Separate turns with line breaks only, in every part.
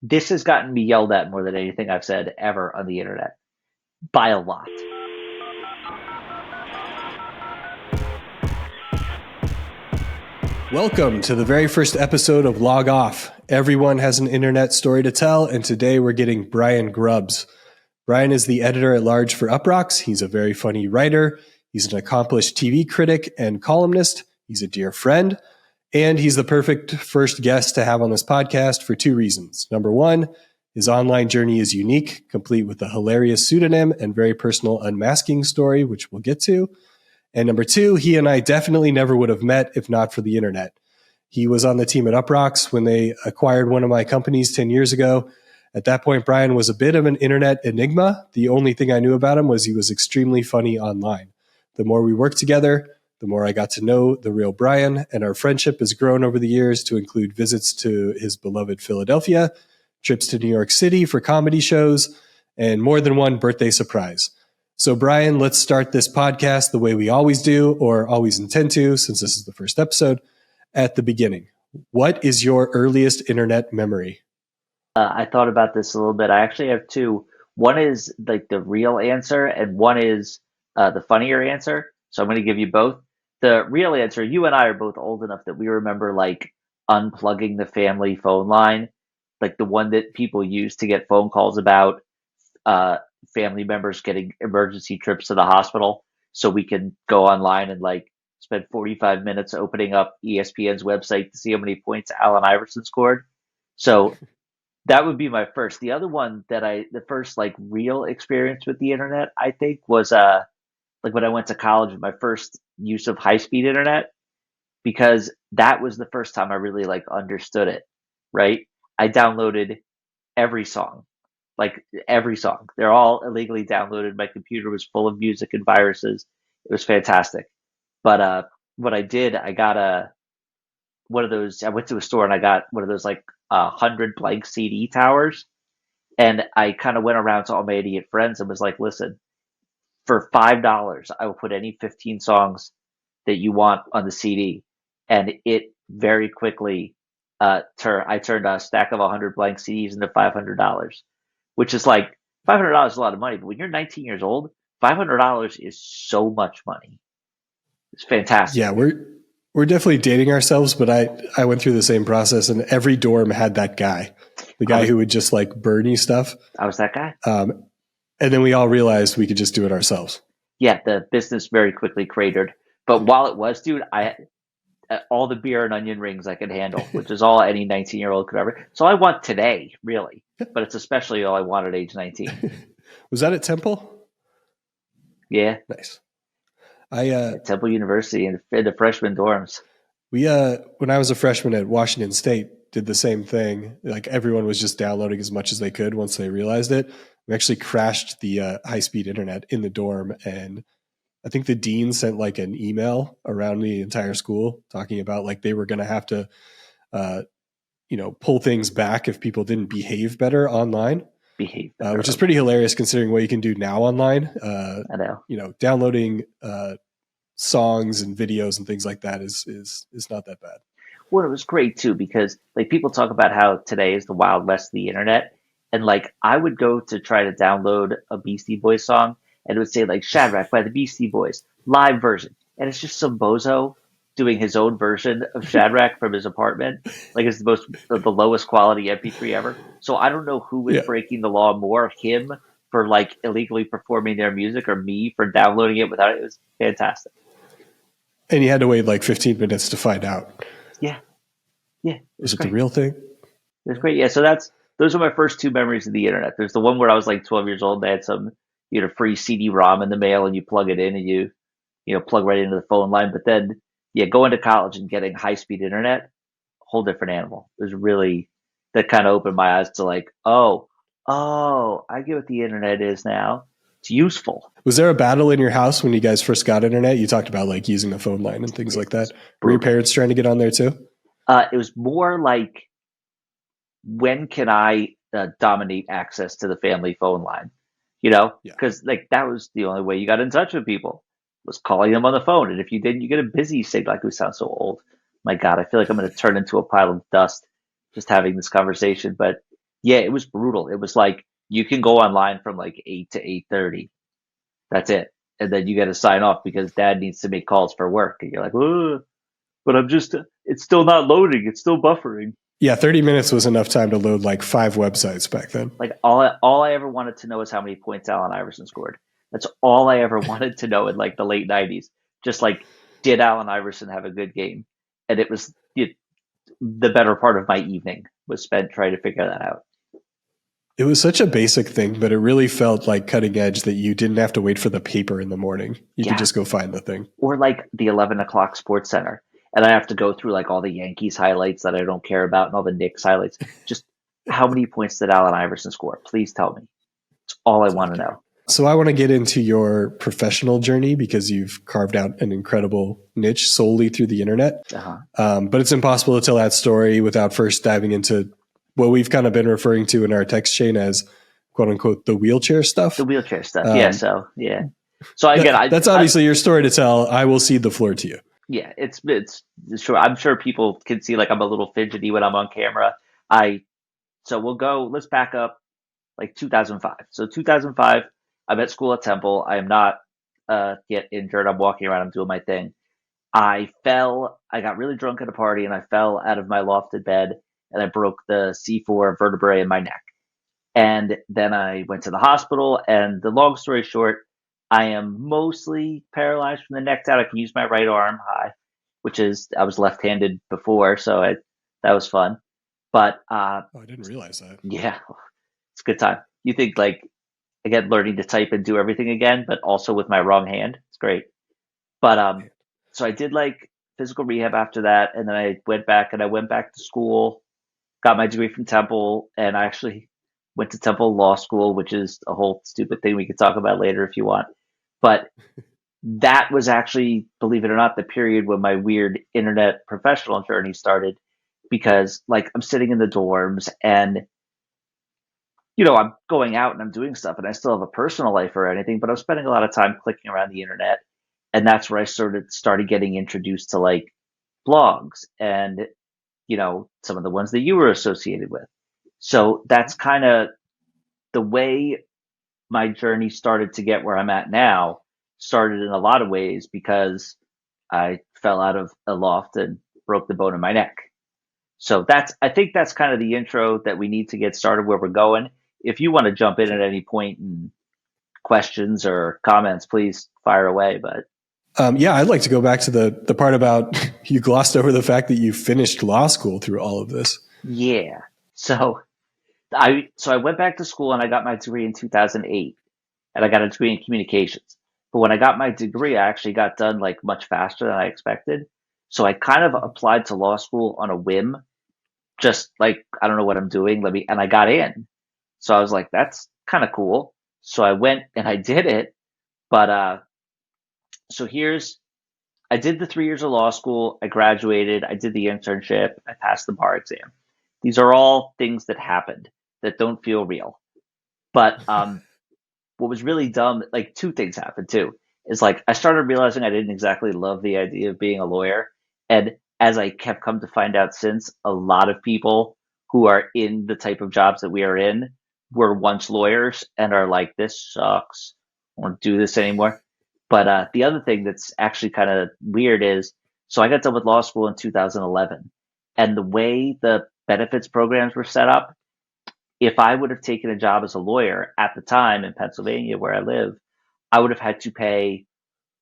This has gotten me yelled at more than anything I've said ever on the internet by a lot.
Welcome to the very first episode of Log Off. Everyone has an internet story to tell, and today we're getting Brian Grubbs. Brian is the editor at large for UPROXX. He's a very funny writer. He's an accomplished TV critic and columnist. He's a dear friend, and he's the perfect first guest to have on this podcast for two reasons. Number one, his online journey is unique, complete with a hilarious pseudonym and very personal unmasking story, which we'll get to. And number two, he and I definitely never would have met if not for the internet. He was on the team at UPROXX when they acquired one of my companies 10 years ago. At that point, Brian was a bit of an internet enigma. The only thing I knew about him was he was extremely funny online. The more we worked together, the more I got to know the real Brian, and our friendship has grown over the years to include visits to his beloved Philadelphia, trips to New York City for comedy shows, and more than one birthday surprise. So, Brian, let's start this podcast the way we always do, or always intend to, since this is the first episode, at the beginning. What is your earliest internet memory?
I thought about this a little bit. I actually have two. One is like the real answer, and one is the funnier answer. So I'm going to give you both. The real answer, you and I are both old enough that we remember like unplugging the family phone line, like the one that people use to get phone calls about uh, family members getting emergency trips to the hospital. So we can go online and like spend 45 minutes opening up ESPN's website to see how many points Allen Iverson scored. So that would be my first. The other one the first like real experience with the internet, I think, was like when I went to college, my first use of high speed internet, because that was the first time I really like understood it, right? I downloaded every song, like every song. They're all illegally downloaded. My computer was full of music and viruses. It was fantastic. But what I did, I got a one of those. I went to a store and I got one of those like 100 blank CD towers, and I kind of went around to all my idiot friends and was like, "Listen, for $5, I will put any 15 songs that you want on the CD." And it very quickly I turned a stack of 100 blank CDs into $500, which is like $500 is a lot of money, but when you're 19 years old, $500 is so much money. It's fantastic.
Yeah, we're definitely dating ourselves, but I went through the same process, and every dorm had that guy, the
I
guy
was
who would just like burn you stuff.
I was that guy.
Um, and then we all realized we could just do it ourselves.
Yeah, the business very quickly cratered. But while it was, dude, I all the beer and onion rings I could handle, which is all any 19-year-old could ever. So I want today, really, but it's especially all I want at age 19.
Was that at Temple?
Yeah,
Nice. I
at Temple University in the freshman dorms.
We when I was a freshman at Washington State, did the same thing. Like everyone was just downloading as much as they could once they realized it. We actually crashed the high speed internet in the dorm, and I think the dean sent like an email around the entire school talking about like they were going to have to, uh, pull things back if people didn't behave better online,
Behave better.
which is pretty hilarious considering what you can do now online.
I know.
Downloading songs and videos and things like that is not that bad.
Well, it was great too because like people talk about how today is the wild west of the internet, and like I would go to try to download a Beastie Boys song, and it would say like Shadrach by the Beastie Boys live version, and it's just some bozo doing his own version of Shadrach from his apartment. Like it's the lowest quality MP3 ever. So I don't know who was
Yeah.
breaking the law more, him for like illegally performing their music or me for downloading it without it. It was fantastic.
And you had to wait like 15 minutes to find out.
Yeah, yeah, it was
Was it the
great.
real thing?
It was great. Yeah, so those are my first two memories of the internet. There's the one where I was like 12 years old. They had some, free CD-ROM in the mail, and you plug it in, and plug right into the phone line. But then, yeah, going to college and getting high-speed internet, whole different animal. It was really that kind of opened my eyes to like, oh, I get what the internet is now. It's useful.
Was there a battle in your house when you guys first got internet? You talked about like using the phone line and things like that. Were your
Brutal.
parents trying to get on there too?
It was more like, when can I dominate access to the family phone line?
Yeah.
Because like that was the only way you got in touch with people, was calling them on the phone. And if you didn't, you get a busy signal. Like, we sound so old. My God, I feel like I'm going to turn into a pile of dust just having this conversation. But Yeah, it was brutal. It was like you can go online from like 8 to 8:30. That's it. And then you got to sign off because dad needs to make calls for work. And you're like, "Ugh, but it's still not loading. It's still buffering."
Yeah, 30 minutes was enough time to load like 5 websites back then.
Like all I ever wanted to know is how many points Allen Iverson scored. That's all I ever wanted to know in like the late '90s. Just like, did Allen Iverson have a good game? And it was the better part of my evening was spent trying to figure that out.
It was such a basic thing, but it really felt like cutting edge that you didn't have to wait for the paper in the morning. You could
Yeah,
just go find the thing.
or like the 11 o'clock Sports Center, and I have to go through like all the Yankees highlights that I don't care about and all the Knicks highlights. Just how many points did Allen Iverson score? Please tell me. It's all I want to know.
So I want to get into your professional journey because you've carved out an incredible niche solely through the internet. But it's impossible to tell that story without first diving into what we've kind of been referring to in our text chain as "quote unquote" the wheelchair stuff.
The wheelchair stuff. Yeah. So yeah. So again,
that's obviously your story to tell. I will cede the floor to you.
Yeah, it's sure. I'm sure people can see like I'm a little fidgety when I'm on camera. So we'll go. Let's back up like 2005. So 2005, I'm at school at Temple. I am not yet injured. I'm walking around. I'm doing my thing. I fell. I got really drunk at a party and I fell out of my lofted bed and I broke the C4 vertebrae in my neck. And then I went to the hospital. And the long story short, I am mostly paralyzed from the neck down. I can use my right arm high, which is I was left-handed before, so that was fun. But
I didn't realize that.
yeah, it's a good time. You think like again, learning to type and do everything again, but also with my wrong hand. It's great. But so I did like physical rehab after that, and then I went back to school, got my degree from Temple, and I actually went to Temple Law School, which is a whole stupid thing we could talk about later if you want. But that was actually, believe it or not, the period when my weird internet professional journey started because like I'm sitting in the dorms and I'm going out and I'm doing stuff and I still have a personal life or anything, but I'm spending a lot of time clicking around the internet. And that's where I started getting introduced to like blogs and, some of the ones that you were associated with. So that's kind of the way my journey started to get where I'm at now, started in a lot of ways because I fell out of a loft and broke the bone in my neck. So I think that's kind of the intro that we need to get started where we're going. If you want to jump in at any point and questions or comments, please fire away. But
yeah, I'd like to go back to the part about you glossed over the fact that you finished law school through all of this.
Yeah. So I went back to school and I got my degree in 2008 and I got a degree in communications. But when I got my degree, I actually got done like much faster than I expected. So I kind of applied to law school on a whim, just like, I don't know what I'm doing. And I got in. So I was like, that's kind of cool. So I went and I did it. But, so I did the 3 years of law school. I graduated. I did the internship. I passed the bar exam. These are all things that happened that don't feel real. But what was really dumb, like two things happened too, is like I started realizing I didn't exactly love the idea of being a lawyer. And as I kept come to find out since, a lot of people who are in the type of jobs that we are in were once lawyers and are like, this sucks. I won't do this anymore. But the other thing that's actually kind of weird is, so I got done with law school in 2011, and the way the benefits programs were set up, if I would have taken a job as a lawyer at the time in Pennsylvania where I live, I would have had to pay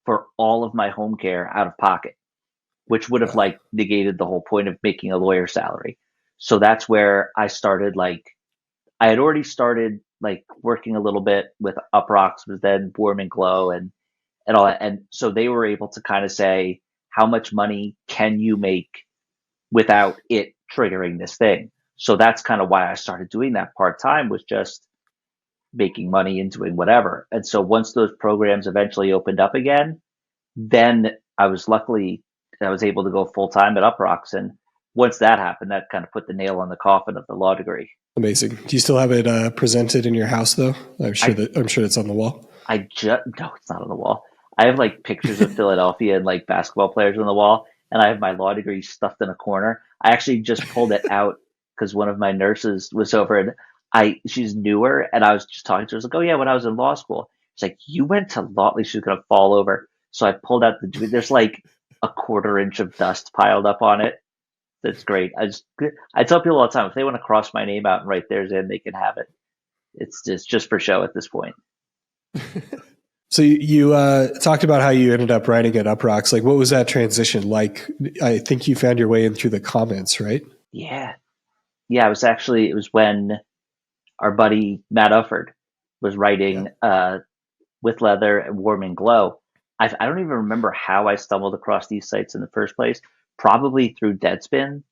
for all of my home care out of pocket, which would have like negated the whole point of making a lawyer salary. So that's where I started I had already started like working a little bit with UPROXX, was then Warm and Glow and all that. And so they were able to kind of say, how much money can you make without it triggering this thing? So that's kind of why I started doing that part time, was just making money and doing whatever. And so once those programs eventually opened up again, then I was able to go full time at UPROXX. And once that happened, that kind of put the nail on the coffin of the law degree.
Amazing. Do you still have it presented in your house though? I'm sure it's on the wall.
No, it's not on the wall. I have like pictures of Philadelphia and like basketball players on the wall, and I have my law degree stuffed in a corner. I actually just pulled it out because one of my nurses was over, and she's newer, and I was just talking to her. I was like, "Oh yeah, when I was in law school." She's like, "You went to law?" Like she was gonna fall over. So I pulled out there's like a quarter inch of dust piled up on it. That's great. I tell people all the time if they want to cross my name out and write theirs in, they can have it. It's just for show at this point.
So you talked about how you ended up writing at UPROXX. Like, what was that transition like? I think you found your way in through the comments, right?
Yeah, yeah. It was when our buddy Matt Ufford was
Yeah.
writing with leather and warm and glow. I don't even remember how I stumbled across these sites in the first place. Probably through Deadspin.
Sounds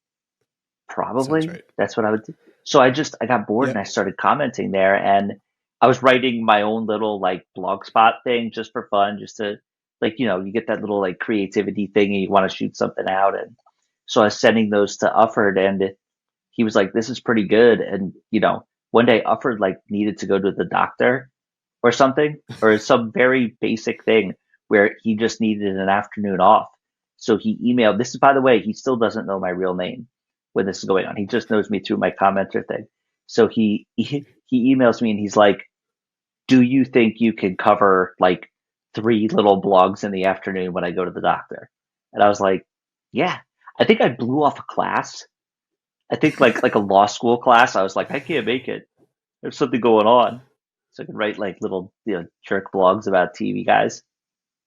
Probably
right.
that's what I would do. So I got bored and I
Yep.
started commenting there, and I was writing my own little like blog spot thing just for fun, just to like you get that little like creativity thing and you want to shoot something out, and so I was sending those to Ufford, and he was like, "This is pretty good," and one day Ufford like needed to go to the doctor or something, or some very basic thing where he just needed an afternoon off. So he emailed. This is, by the way, he still doesn't know my real name when this is going on. He just knows me through my commenter thing. So he emails me and he's like, "Do you think you can cover like three little blogs in the afternoon when I go to the doctor?" And I was like, "Yeah." I think I blew off a class. I think like a law school class. I was like, "I can't make it. There's something going on." So I could write like little jerk blogs about TV guys.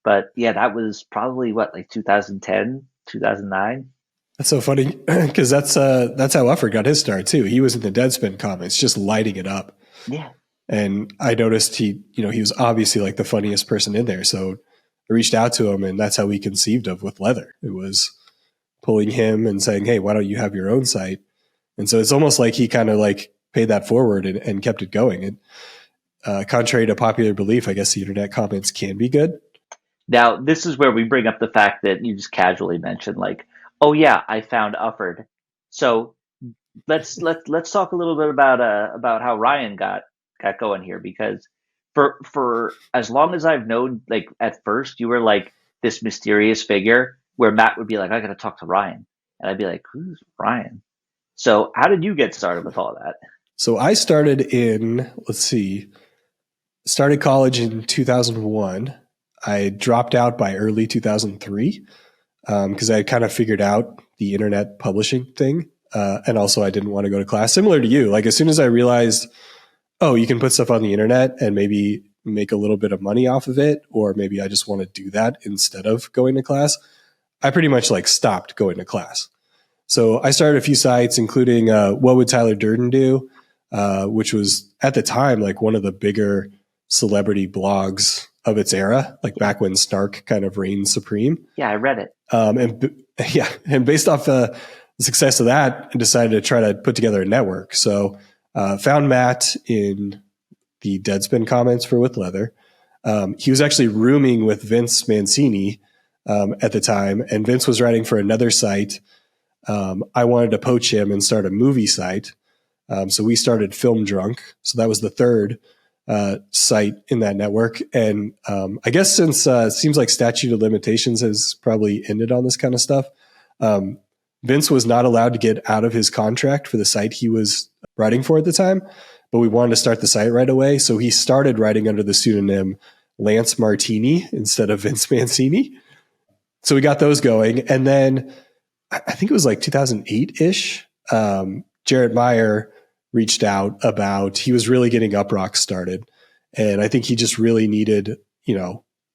But yeah, that was probably what, like 2010, 2009.
That's so funny because that's how Ufford got his start too. He was in the Deadspin comments, just lighting it up.
Yeah.
And I noticed he was obviously like the funniest person in there. So I reached out to him, and that's how we conceived of With Leather. It was pulling him and saying, "Hey, why don't you have your own site?" And so it's almost like he kind of like paid that forward and kept it going. And contrary to popular belief, I guess the internet comments can be good.
Now, this is where we bring up the fact that you just casually mentioned, like, "Oh yeah, I found Ufford." So let's talk a little bit about how Ryan got going here, because for as long as I've known, like at first you were like this mysterious figure where Matt would be like, "I got to talk to Ryan," and I'd be like, "Who's Ryan?" So how did you get started with all that?
So I started in, let's see, started college in 2001. I dropped out by early 2003 because I had kind of figured out the internet publishing thing. And also, I didn't want to go to class. Similar to you, like as soon as I realized, oh, you can put stuff on the internet and maybe make a little bit of money off of it, or maybe I just want to do that instead of going to class, I pretty much like stopped going to class. So I started a few sites, including What Would Tyler Durden Do, which was at the time like one of the bigger celebrity blogs of its era, like
Yeah,
back when Snark kind of reigned supreme.
yeah, I read it.
And yeah, and based off the success of that, I decided to try to put together a network. So found Matt in the Deadspin comments for With Leather. He was actually rooming with Vince Mancini at the time, and Vince was writing for another site. I wanted to poach him and start a movie site. So we started Film Drunk. So that was the third site in that network. And I guess since it seems like statute of limitations has probably ended on this kind of stuff, Vince was not allowed to get out of his contract for the site he was writing for at the time, but we wanted to start the site right away. So he started writing under the pseudonym Lance Martini instead of Vince Mancini. So we got those going. And then I think it was like 2008 ish. Jarrett Meyer reached out about, he was really getting UPROXX started. And I think he just really needed,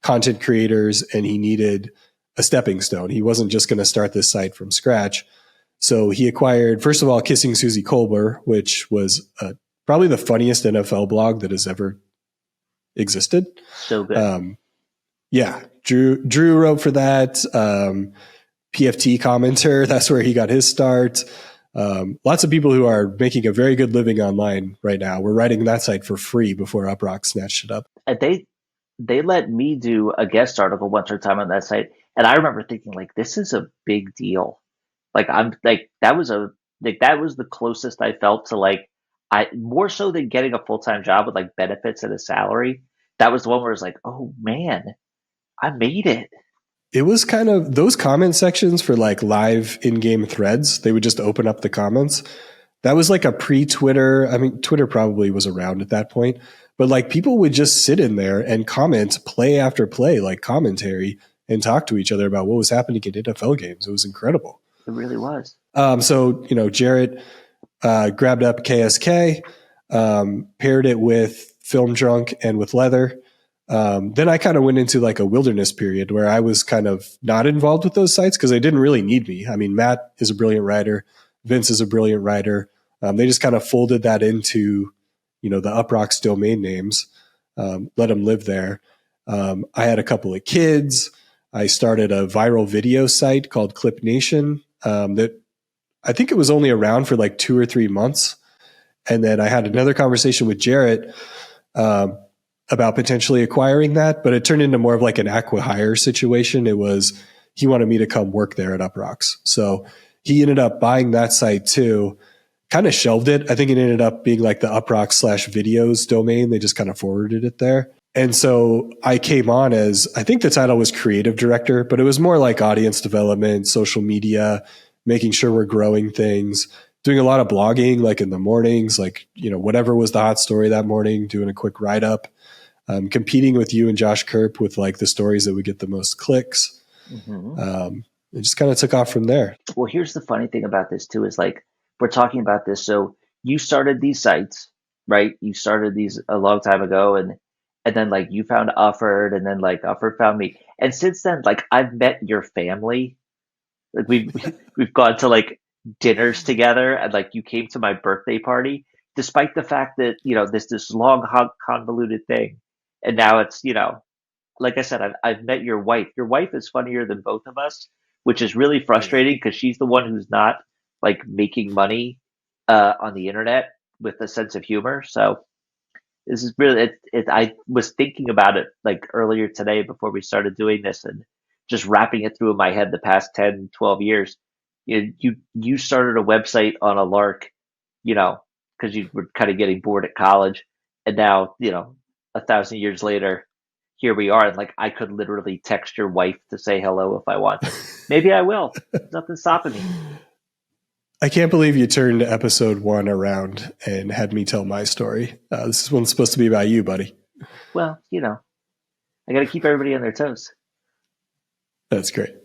content creators, and he needed a stepping stone. He wasn't just going to start this site from scratch. So he acquired, first of all, Kissing Susie Colbert, which was probably the funniest NFL blog that has ever existed.
So good.
Yeah, Drew wrote for that. PFT commenter, that's where he got his start. Lots of people who are making a very good living online right now. We're writing that site for free before UPROXX snatched it up.
And they let me do a guest article once or time on that site, and I remember thinking like, this is a big deal. Like I'm like that was the closest I felt to like, I more so than getting a full-time job with like benefits and a salary. That was the one where it's like, oh man, I made it.
It was kind of those comment sections for like live in-game threads. They would just open up the comments. that was like a pre-Twitter. I mean, Twitter probably was around at that point, but like people would just sit in there and comment play after play, like commentary, and talk to each other about what was happening in NFL games. It was incredible.
It really was.
So, Jarrett grabbed up KSK, paired it with Film Drunk and with Leather. Then I kind of went into like a wilderness period where I was kind of not involved with those sites because they didn't really need me. I mean, Matt is a brilliant writer. Vince is a brilliant writer. They just kind of folded that into, the UPROXX domain names, let them live there. I had a couple of kids. I started a viral video site called Clip Nation that I think it was only around for like 2 or 3 months. And then I had another conversation with Jarrett about potentially acquiring that, but it turned into more of like an acqui-hire situation. It was, he wanted me to come work there at UPROXX. So he ended up buying that site too, kind of shelved it. I think it ended up being like the UPROXX/videos domain. They just kind of forwarded it there. And so I came on as, I think the title was creative director, but it was more like audience development, social media, making sure we're growing things, doing a lot of blogging, like in the mornings, like, whatever was the hot story that morning, doing a quick write up, competing with you and Josh Kerp with like the stories that would get the most clicks. It just kind of took off from there.
Well, here's the funny thing about this too, is like, we're talking about this. So you started these sites, right? You started these a long time ago, and then like you found Ufford, and then like Ufford found me. And since then, like I've met your family. Like we've gone to like dinners together, and like you came to my birthday party, despite the fact that, this long convoluted thing. And now it's, like I said, I've met your wife. Your wife is funnier than both of us, which is really frustrating because she's the one who's not like making money on the internet with a sense of humor. So this is really it. I was thinking about it like earlier today before we started doing this, and just wrapping it through in my head the past 10, 12 years. You started a website on a lark, because you were kind of getting bored at college, and now 1,000 years later, here we are. And like I could literally text your wife to say hello if I wanted. Maybe I will. Nothing's stopping me.
I can't believe you turned episode 1 around and had me tell my story. This one's supposed to be about you, buddy.
Well, I got to keep everybody on their toes.
That's great.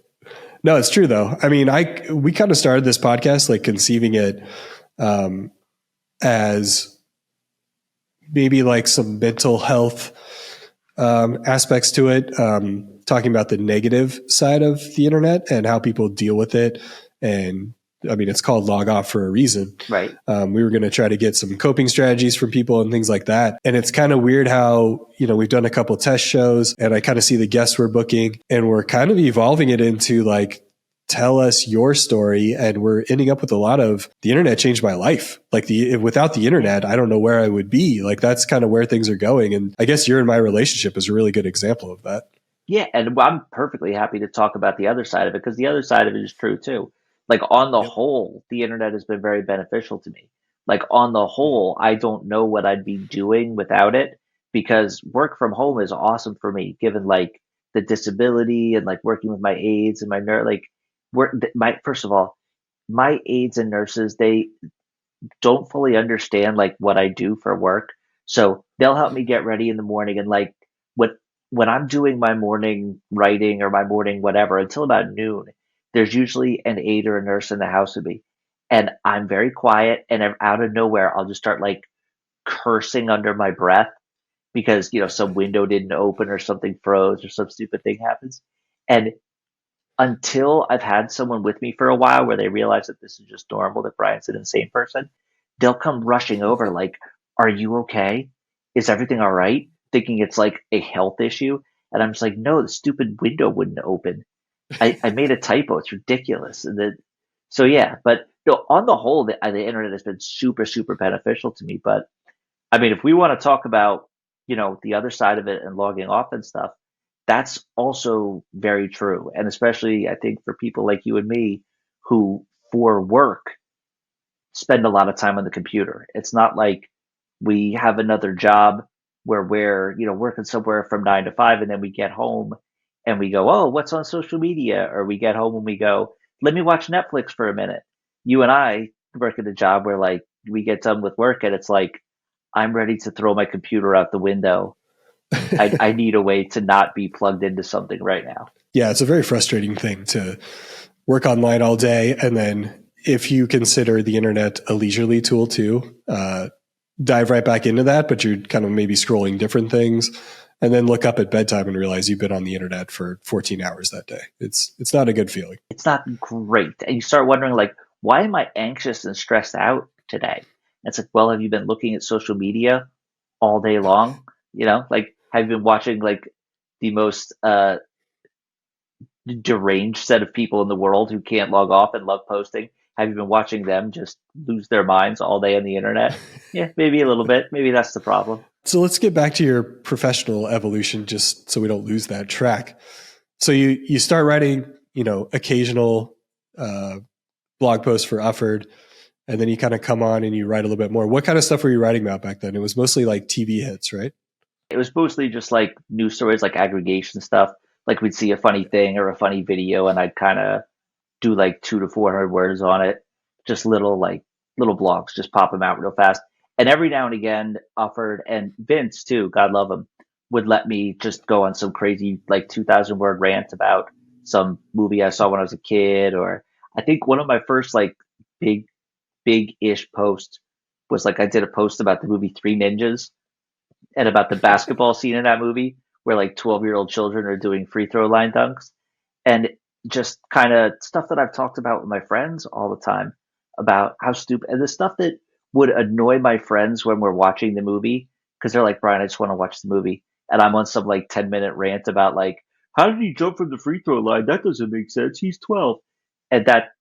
No, it's true though. I mean, we kind of started this podcast like conceiving it as maybe like some mental health aspects to it, talking about the negative side of the internet and how people deal with it. And I mean, it's called Log Off for a reason.
Right.
We were going to try to get some coping strategies from people and things like that. And it's kind of weird how, we've done a couple test shows and I kind of see the guests we're booking and we're kind of evolving it into like, tell us your story. And we're ending up with a lot of the internet changed my life. Like without the internet, I don't know where I would be. Like that's kind of where things are going. And I guess you're in my relationship is a really good example of that.
Yeah. And I'm perfectly happy to talk about the other side of it, because the other side of it is true too. Like on the whole, the internet has been very beneficial to me. Like on the whole, I don't know what I'd be doing without it, because work from home is awesome for me, given like the disability and like working with my aides and my nurse. Like first of all, my aides and nurses, they don't fully understand like what I do for work. So they'll help me get ready in the morning, and like when I'm doing my morning writing or my morning whatever until about noon, there's usually an aide or a nurse in the house with me. And I'm very quiet, and out of nowhere I'll just start like cursing under my breath because some window didn't open or something froze or some stupid thing happens. And until I've had someone with me for a while where they realize that this is just normal, that Brian's an insane person, they'll come rushing over like, "Are you okay? Is everything all right?" Thinking it's like a health issue. And I'm just like, "No, the stupid window wouldn't open. I made a typo. It's ridiculous." And then, so yeah, but on the whole, the internet has been super, super beneficial to me. But I mean, if we want to talk about, the other side of it and logging off and stuff, that's also very true. And especially, I think, for people like you and me who, for work, spend a lot of time on the computer. It's not like we have another job where we're, working somewhere from 9 to 5, and then we get home and we go, "Oh, what's on social media?" Or we get home and we go, "Let me watch Netflix for a minute." You and I work at a job where like we get done with work and it's like, I'm ready to throw my computer out the window. I need a way to not be plugged into something right now.
Yeah, it's a very frustrating thing to work online all day. And then if you consider the internet a leisurely tool too, dive right back into that, but you're kind of maybe scrolling different things and then look up at bedtime and realize you've been on the internet for 14 hours that day. It's not a good feeling.
It's not great. And you start wondering, like, why am I anxious and stressed out today? And it's like, well, have you been looking at social media all day long? Like, have you been watching like the most deranged set of people in the world who can't log off and love posting? Have you been watching them just lose their minds all day on the internet? Yeah, maybe a little bit. Maybe that's the problem.
So let's get back to your professional evolution just so we don't lose that track. So you start writing, occasional blog posts for Ufford, and then you kind of come on and you write a little bit more. What kind of stuff were you writing about back then? It was mostly like TV hits, right?
It was mostly just like news stories, like aggregation stuff. Like we'd see a funny thing or a funny video, and I'd kind of do like 200 to 400 words on it. Just little blogs, just pop them out real fast. And every now and again, Ufford and Vince too, God love him, would let me just go on some crazy like 2,000 word rant about some movie I saw when I was a kid. Or I think one of my first like big, big-ish posts was like I did a post about the movie Three Ninjas and about the basketball scene in that movie where like 12-year-old children are doing free throw line dunks, and just kind of stuff that I've talked about with my friends all the time about how stupid, and the stuff that would annoy my friends when we're watching the movie because they're like, Brian, I just want to watch the movie. And I'm on some like 10-minute rant about like, how did he jump from the free throw line? That doesn't make sense. He's 12. And that,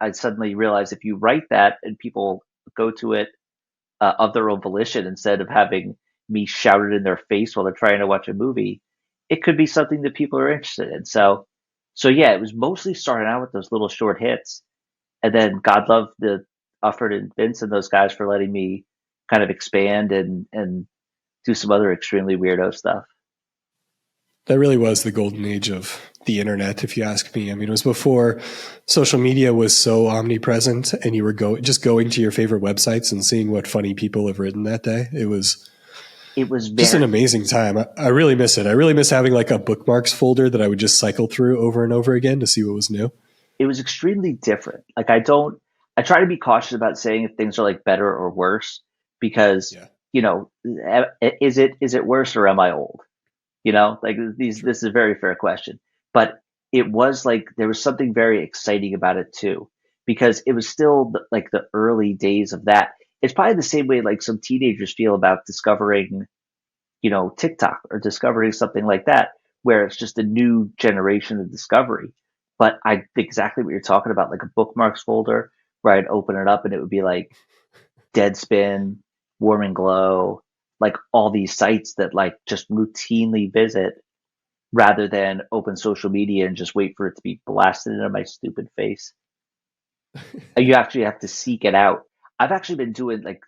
I suddenly realized if you write that and people go to it of their own volition instead of having me shout it in their face while they're trying to watch a movie, it could be something that people are interested in. So yeah, it was mostly starting out with those little short hits, and then God love the Ufford and Vince and those guys for letting me kind of expand and do some other extremely weirdo stuff.
That really was the golden age of the internet, if you ask me. I mean, it was before social media was so omnipresent and you were just going to your favorite websites and seeing what funny people have written that day. It was just an amazing time. I really miss it. I really miss having like a bookmarks folder that I would just cycle through over and over again to see what was new.
It was extremely different. Like I try to be cautious about saying if things are like better or worse because, is it worse or am I old? Like this is a very fair question, but it was like, there was something very exciting about it too, because it was still like the early days of that. It's probably the same way like some teenagers feel about discovering, TikTok or discovering something like that, where it's just a new generation of discovery. But I exactly what you're talking about, like a bookmarks folder where I'd open it up and it would be like Deadspin, Warm and Glow, like all these sites that like just routinely visit rather than open social media and just wait for it to be blasted into my stupid face. You actually have to seek it out. I've actually been doing like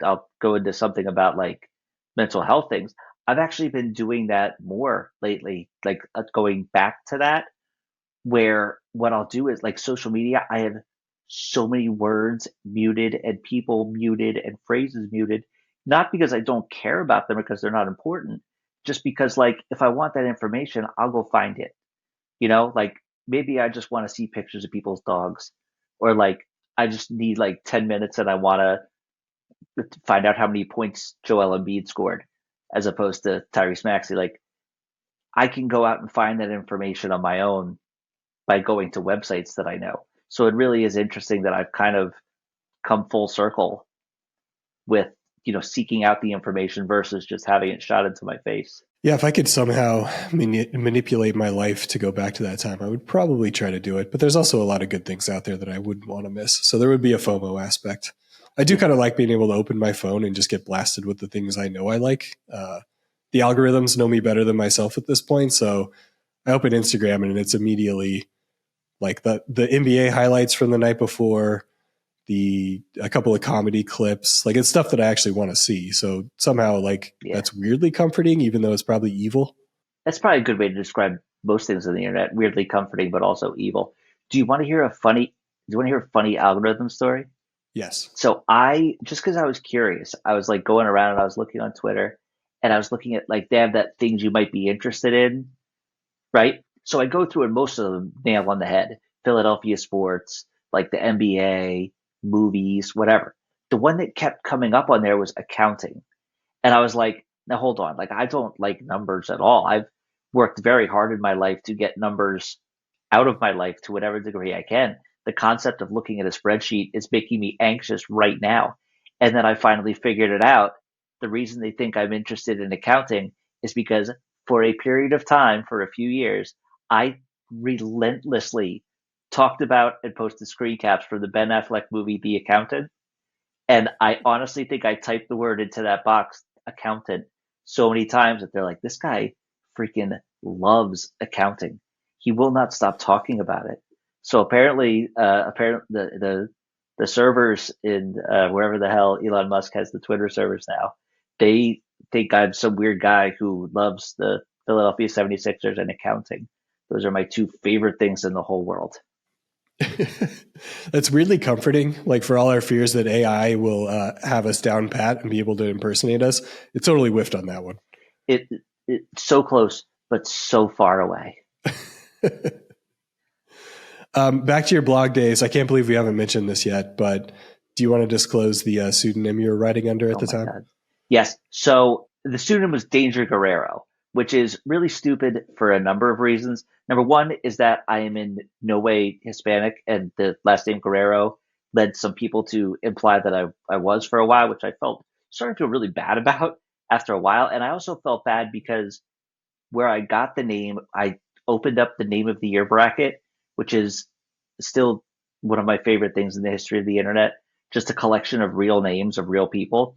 I'll go into something about like mental health things. I've actually been doing that more lately, like going back to that, where what I'll do is like social media, I have so many words muted and people muted and phrases muted, not because I don't care about them or because they're not important, just because like if I want that information, I'll go find it. Like maybe I just want to see pictures of people's dogs, or like I just need like 10 minutes and I want to find out how many points Joel Embiid scored as opposed to Tyrese Maxey. Like I can go out and find that information on my own by going to websites that I know. So it really is interesting that I've kind of come full circle with, seeking out the information versus just having it shot into my face.
Yeah, if I could somehow manipulate my life to go back to that time, I would probably try to do it. But there's also a lot of good things out there that I wouldn't want to miss. So there would be a FOMO aspect. I do kind of like being able to open my phone and just get blasted with the things I know I like. The algorithms know me better than myself at this point. So I open Instagram and it's immediately like the NBA highlights from the night before, a couple of comedy clips. Like it's stuff that I actually want to see. So somehow that's weirdly comforting, even though it's probably evil.
That's probably a good way to describe most things on the internet. Weirdly comforting, but also evil. Do you want to hear a funny algorithm story?
Yes.
So just because I was curious, I was like going around and I was looking on Twitter and I was looking at like they have that things you might be interested in, right? So I go through and most of them nail on the head. Philadelphia sports, like the NBA, movies, whatever. The one that kept coming up on there was accounting. And I was like, now hold on. Like I don't like numbers at all. I've worked very hard in my life to get numbers out of my life to whatever degree I can. The concept of looking at a spreadsheet is making me anxious right now. And then I finally figured it out. The reason they think I'm interested in accounting is because for a period of time, for a few years, I relentlessly talked about and posted screen caps for the Ben Affleck movie, The Accountant. And I honestly think I typed the word into that box, accountant, so many times that they're like, this guy freaking loves accounting. He will not stop talking about it. So apparently the servers in wherever the hell Elon Musk has the Twitter servers now, they think I'm some weird guy who loves the Philadelphia 76ers and accounting. Those are my two favorite things in the whole world.
That's weirdly comforting. Like for all our fears that AI will have us down pat and be able to impersonate us, it totally whiffed on that one.
It it's so close, but so far away.
Back to your blog days. I can't believe we haven't mentioned this yet, but do you want to disclose the pseudonym you were writing under at
Oh
the
my
time?
God. Yes. So the pseudonym was Danger Guerrero, which is really stupid for a number of reasons. Number one is that I am in no way Hispanic, and the last name Guerrero led some people to imply that I was for a while, which I felt started to feel really bad about after a while. And I also felt bad because where I got the name, I opened up the name of the year bracket, which is still one of my favorite things in the history of the internet, just a collection of real names of real people.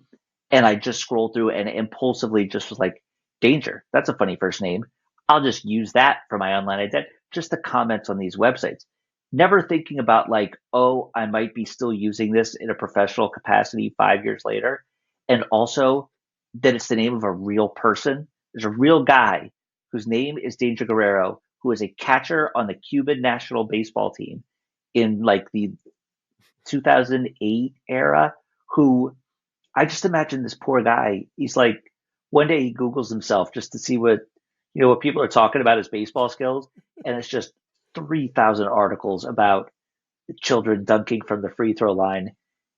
And I just scrolled through and impulsively just was like, Danger, that's a funny first name. I'll just use that for my online identity, just the comments on these websites. Never thinking about like, oh, I might be still using this in a professional capacity 5 years later. And also that it's the name of a real person. There's a real guy whose name is Danger Guerrero, who is a catcher on the Cuban national baseball team in like the 2008 era, who I just imagine this poor guy. He's like, one day he Googles himself just to see what people are talking about his baseball skills. And it's just 3,000 articles about children dunking from the free throw line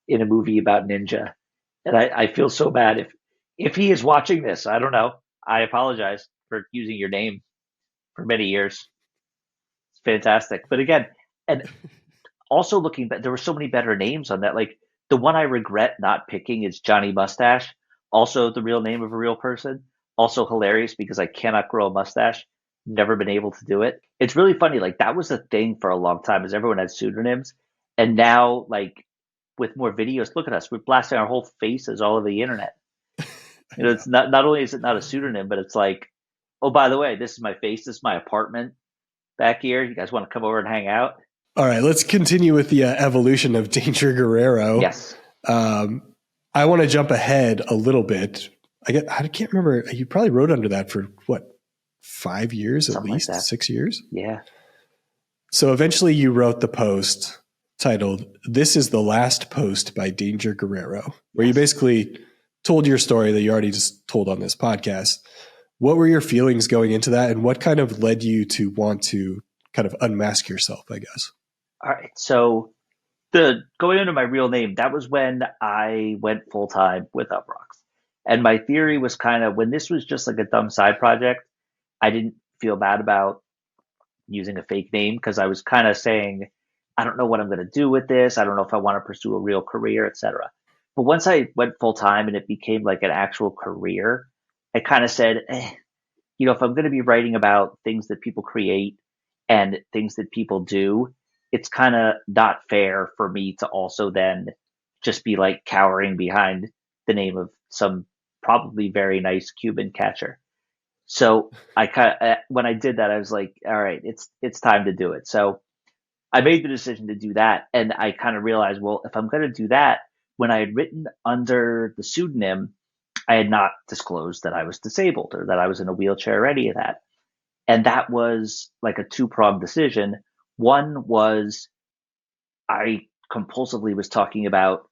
in a movie about ninja. And I feel so bad if he is watching this. I don't know. I apologize for using your name for many years. It's fantastic. But again, and also looking back, there were so many better names on that. Like the one I regret not picking is Johnny Mustache, also the real name of a real person. Also hilarious because I cannot grow a mustache. Never been able to do it. It's really funny. Like that was a thing for a long time, is everyone had pseudonyms, and now like with more videos, look at us. We're blasting our whole faces all over the internet.
I know.
It's not only is it not a pseudonym, but it's like, oh, by the way, this is my face. This is my apartment back here. You guys want to come over and hang out?
All right, let's continue with the evolution of Danger Guerrero.
Yes.
Um, I want to jump ahead a little bit. I can't remember. You probably wrote under that for what, 5 years at
Something like
least,
that.
6 years?
Yeah.
So eventually you wrote the post titled, "This is the Last Post by Danger Guerrero," where you
Yes.
basically told your story that you already just told on this podcast. What were your feelings going into that, and what kind of led you to want to kind of unmask yourself, I guess?
All right. So the going under my real name, that was when I went full time with UPROXX. And my theory was kind of when this was just like a dumb side project, I didn't feel bad about using a fake name because I was kind of saying, I don't know what I'm going to do with this. I don't know if I want to pursue a real career, etc. But once I went full time and it became like an actual career, I kind of said, if I'm going to be writing about things that people create and things that people do, it's kind of not fair for me to also then just be like cowering behind the name of some probably very nice Cuban catcher. So I kind of when I did that, I was like, all right, it's time to do it. So I made the decision to do that, and I kind of realized, well, if I'm going to do that, when I had written under the pseudonym, I had not disclosed that I was disabled or that I was in a wheelchair or any of that. And that was like a two-pronged decision. One was I compulsively was talking about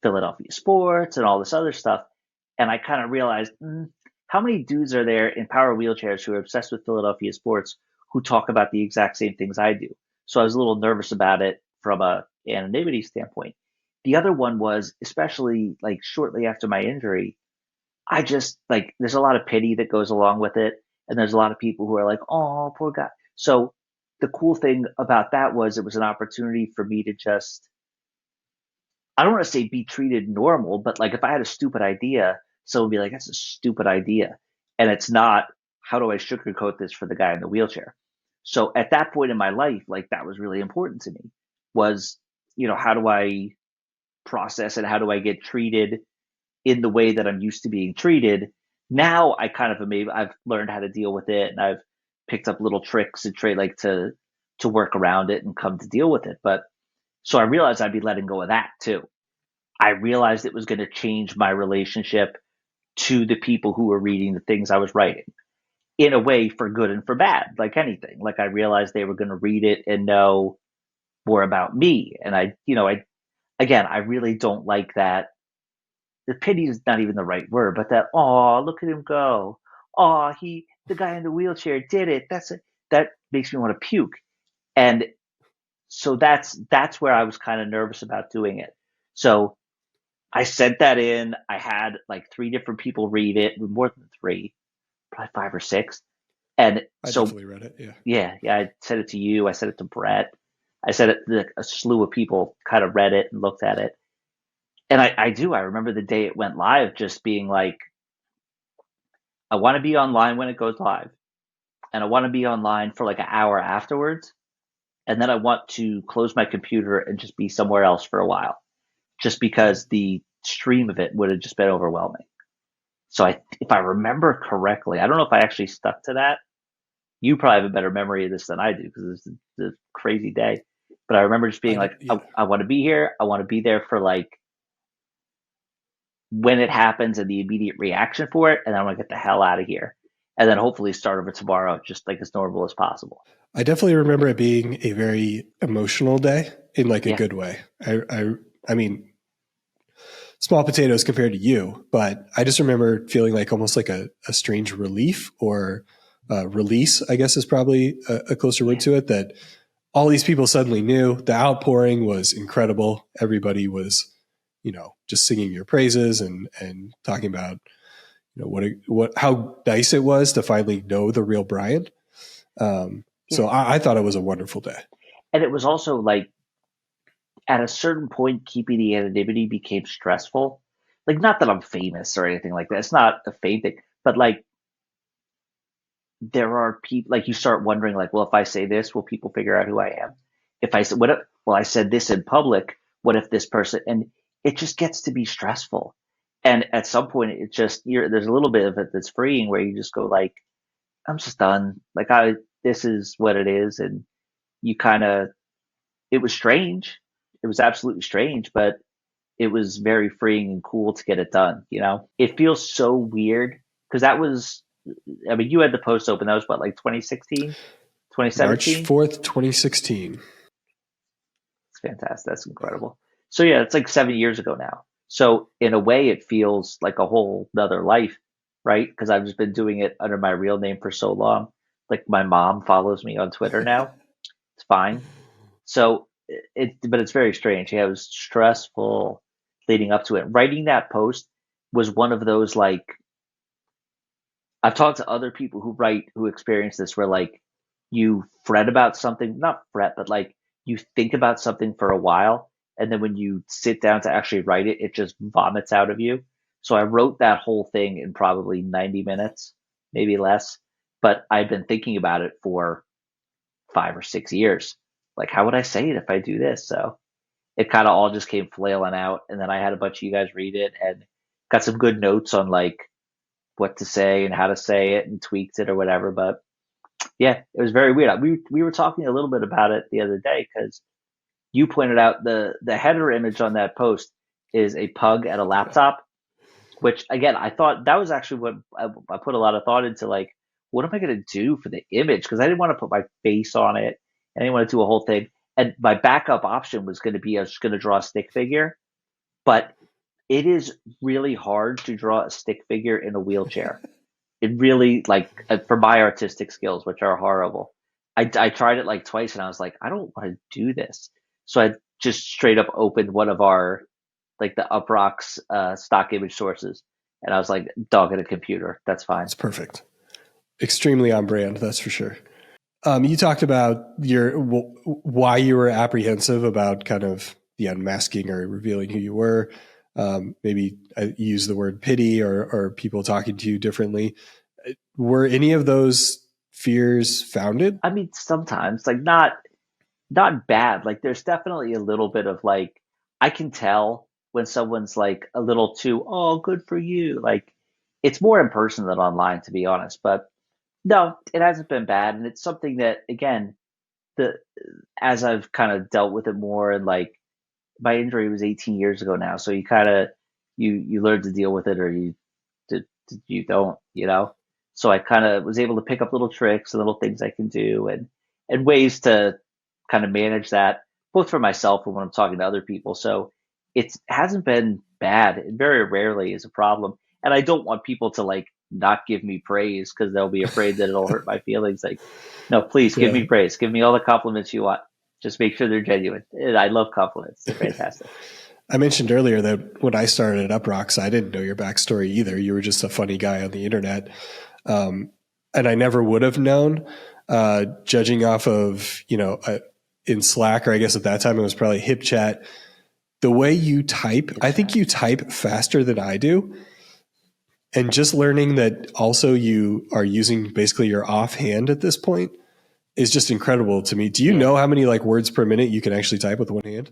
Philadelphia sports and all this other stuff. And I kind of realized, how many dudes are there in power wheelchairs who are obsessed with Philadelphia sports who talk about the exact same things I do? So I was a little nervous about it from a anonymity standpoint. The other one was, especially like shortly after my injury, I just like there's a lot of pity that goes along with it, and there's a lot of people who are like, "Oh, poor guy." So the cool thing about that was it was an opportunity for me to just, I don't want to say be treated normal, but like if I had a stupid idea, someone would be like, "That's a stupid idea," and it's not. How do I sugarcoat this for the guy in the wheelchair? So at that point in my life, like that was really important to me. Was, how do I process it? How do I get treated in the way that I'm used to being treated? Now I kind of am able, I've learned how to deal with it, and I've picked up little tricks and trade like to work around it and come to deal with it. But so I realized I'd be letting go of that too. I realized it was going to change my relationship to the people who were reading the things I was writing in a way, for good and for bad, like anything. Like I realized they were going to read it and know more about me. And I really don't like that. The pity is not even the right word, but that, oh, look at him go. Oh, the guy in the wheelchair did it. That makes me want to puke. And so that's where I was kind of nervous about doing it. So I sent that in. I had like three different people read it, more than three, probably five or six. And
I
so,
definitely read it. Yeah.
yeah, I sent it to you. I sent it to Brett. I said it, a slew of people kind of read it and looked at it. And I remember the day it went live just being like, I want to be online when it goes live. And I want to be online for like an hour afterwards. And then I want to close my computer and just be somewhere else for a while, just because the stream of it would have just been overwhelming. So if I remember correctly, I don't know if I actually stuck to that. You probably have a better memory of this than I do because it's a crazy day. But I remember just being like,
Yeah.
I want to be here. I want to be there for like when it happens and the immediate reaction for it. And then I want to get the hell out of here. And then hopefully start over tomorrow, just like as normal as possible.
I definitely remember it being a very emotional day in like a
Yeah.
good way. I mean, small potatoes compared to you, but I just remember feeling like almost like a strange relief or release, I guess is probably a closer word to it, that all these people suddenly knew. The outpouring was incredible. Everybody was, just singing your praises and talking about, how nice it was to finally know the real Brian.
Yeah.
So I thought it was a wonderful day.
And it was also like at a certain point, keeping the anonymity became stressful. Like, not that I'm famous or anything like that. It's not a fame thing, but like there are people like you start wondering like, well, if I say this, will people figure out who I am? If I said, what if, well, I said this in public, what if this person, and it just gets to be stressful. And at some point it just, there's a little bit of it that's freeing where you just go like, I'm just done. Like this is what it is. And you kind of, it was strange. It was absolutely strange, but it was very freeing and cool to get it done. It feels so weird because that was, I mean, you had the post open. That was what, like 2016,
March
2017?
4th, 2016.
It's fantastic. That's incredible. So yeah, it's like 7 years ago now. So in a way, it feels like a whole nother life, right? Because I've just been doing it under my real name for so long. Like my mom follows me on Twitter now. It's fine. So but it's very strange. Yeah, it was stressful leading up to it. Writing that post was one of those like, I've talked to other people who experience this where like you fret about something, not fret, but like you think about something for a while, and then when you sit down to actually write it, it just vomits out of you. So I wrote that whole thing in probably 90 minutes, maybe less, but I've been thinking about it for 5 or 6 years. Like, how would I say it if I do this? So it kind of all just came flailing out, and then I had a bunch of you guys read it and got some good notes on like what to say and how to say it and tweaked it or whatever. But yeah, it was very weird. We were talking a little bit about it the other day because you pointed out the header image on that post is a pug at a laptop, which again I thought that was actually what I put a lot of thought into. Like, what am I going to do for the image? Because I didn't want to put my face on it. I didn't want to do a whole thing. And my backup option was going to be I was going to draw a stick figure, but it is really hard to draw a stick figure in a wheelchair. It really, like, for my artistic skills, which are horrible, I tried it like twice and I was like, I don't want to do this. So I just straight up opened one of our, like, the UPROXX stock image sources. And I was like, dog in a computer. That's fine.
It's perfect. Extremely on brand, that's for sure. You talked about why you were apprehensive about kind of the unmasking or revealing who you were. Maybe I use the word pity or people talking to you differently. Were any of those fears founded?
I mean, sometimes, like, not bad. Like, there's definitely a little bit of, like, I can tell when someone's like a little too, oh, good for you. Like, it's more in person than online, to be honest. But no, it hasn't been bad, and it's something that, again, the as I've kind of dealt with it more, and, like, my injury was 18 years ago now, so you kind of you learn to deal with it, or you don't, you know. So I kind of was able to pick up little tricks and little things I can do, and ways to kind of manage that, both for myself and when I'm talking to other people. So it hasn't been bad. It very rarely is a problem, and I don't want people to, like, not give me praise because they'll be afraid that it'll hurt my feelings. Like, no, please give
Yeah.
me praise. Give me all the compliments you want. Just make sure they're genuine. And I love compliments. They're fantastic.
I mentioned earlier that when I started at UPROXX, I didn't know your backstory either. You were just a funny guy on the internet. And I never would have known, judging off of, in Slack, or I guess at that time it was probably HipChat, the way you type, I think you type faster than I do. And just learning that also you are using basically your offhand at this point is just incredible to me. Do you know how many like words per minute you can actually type with one hand?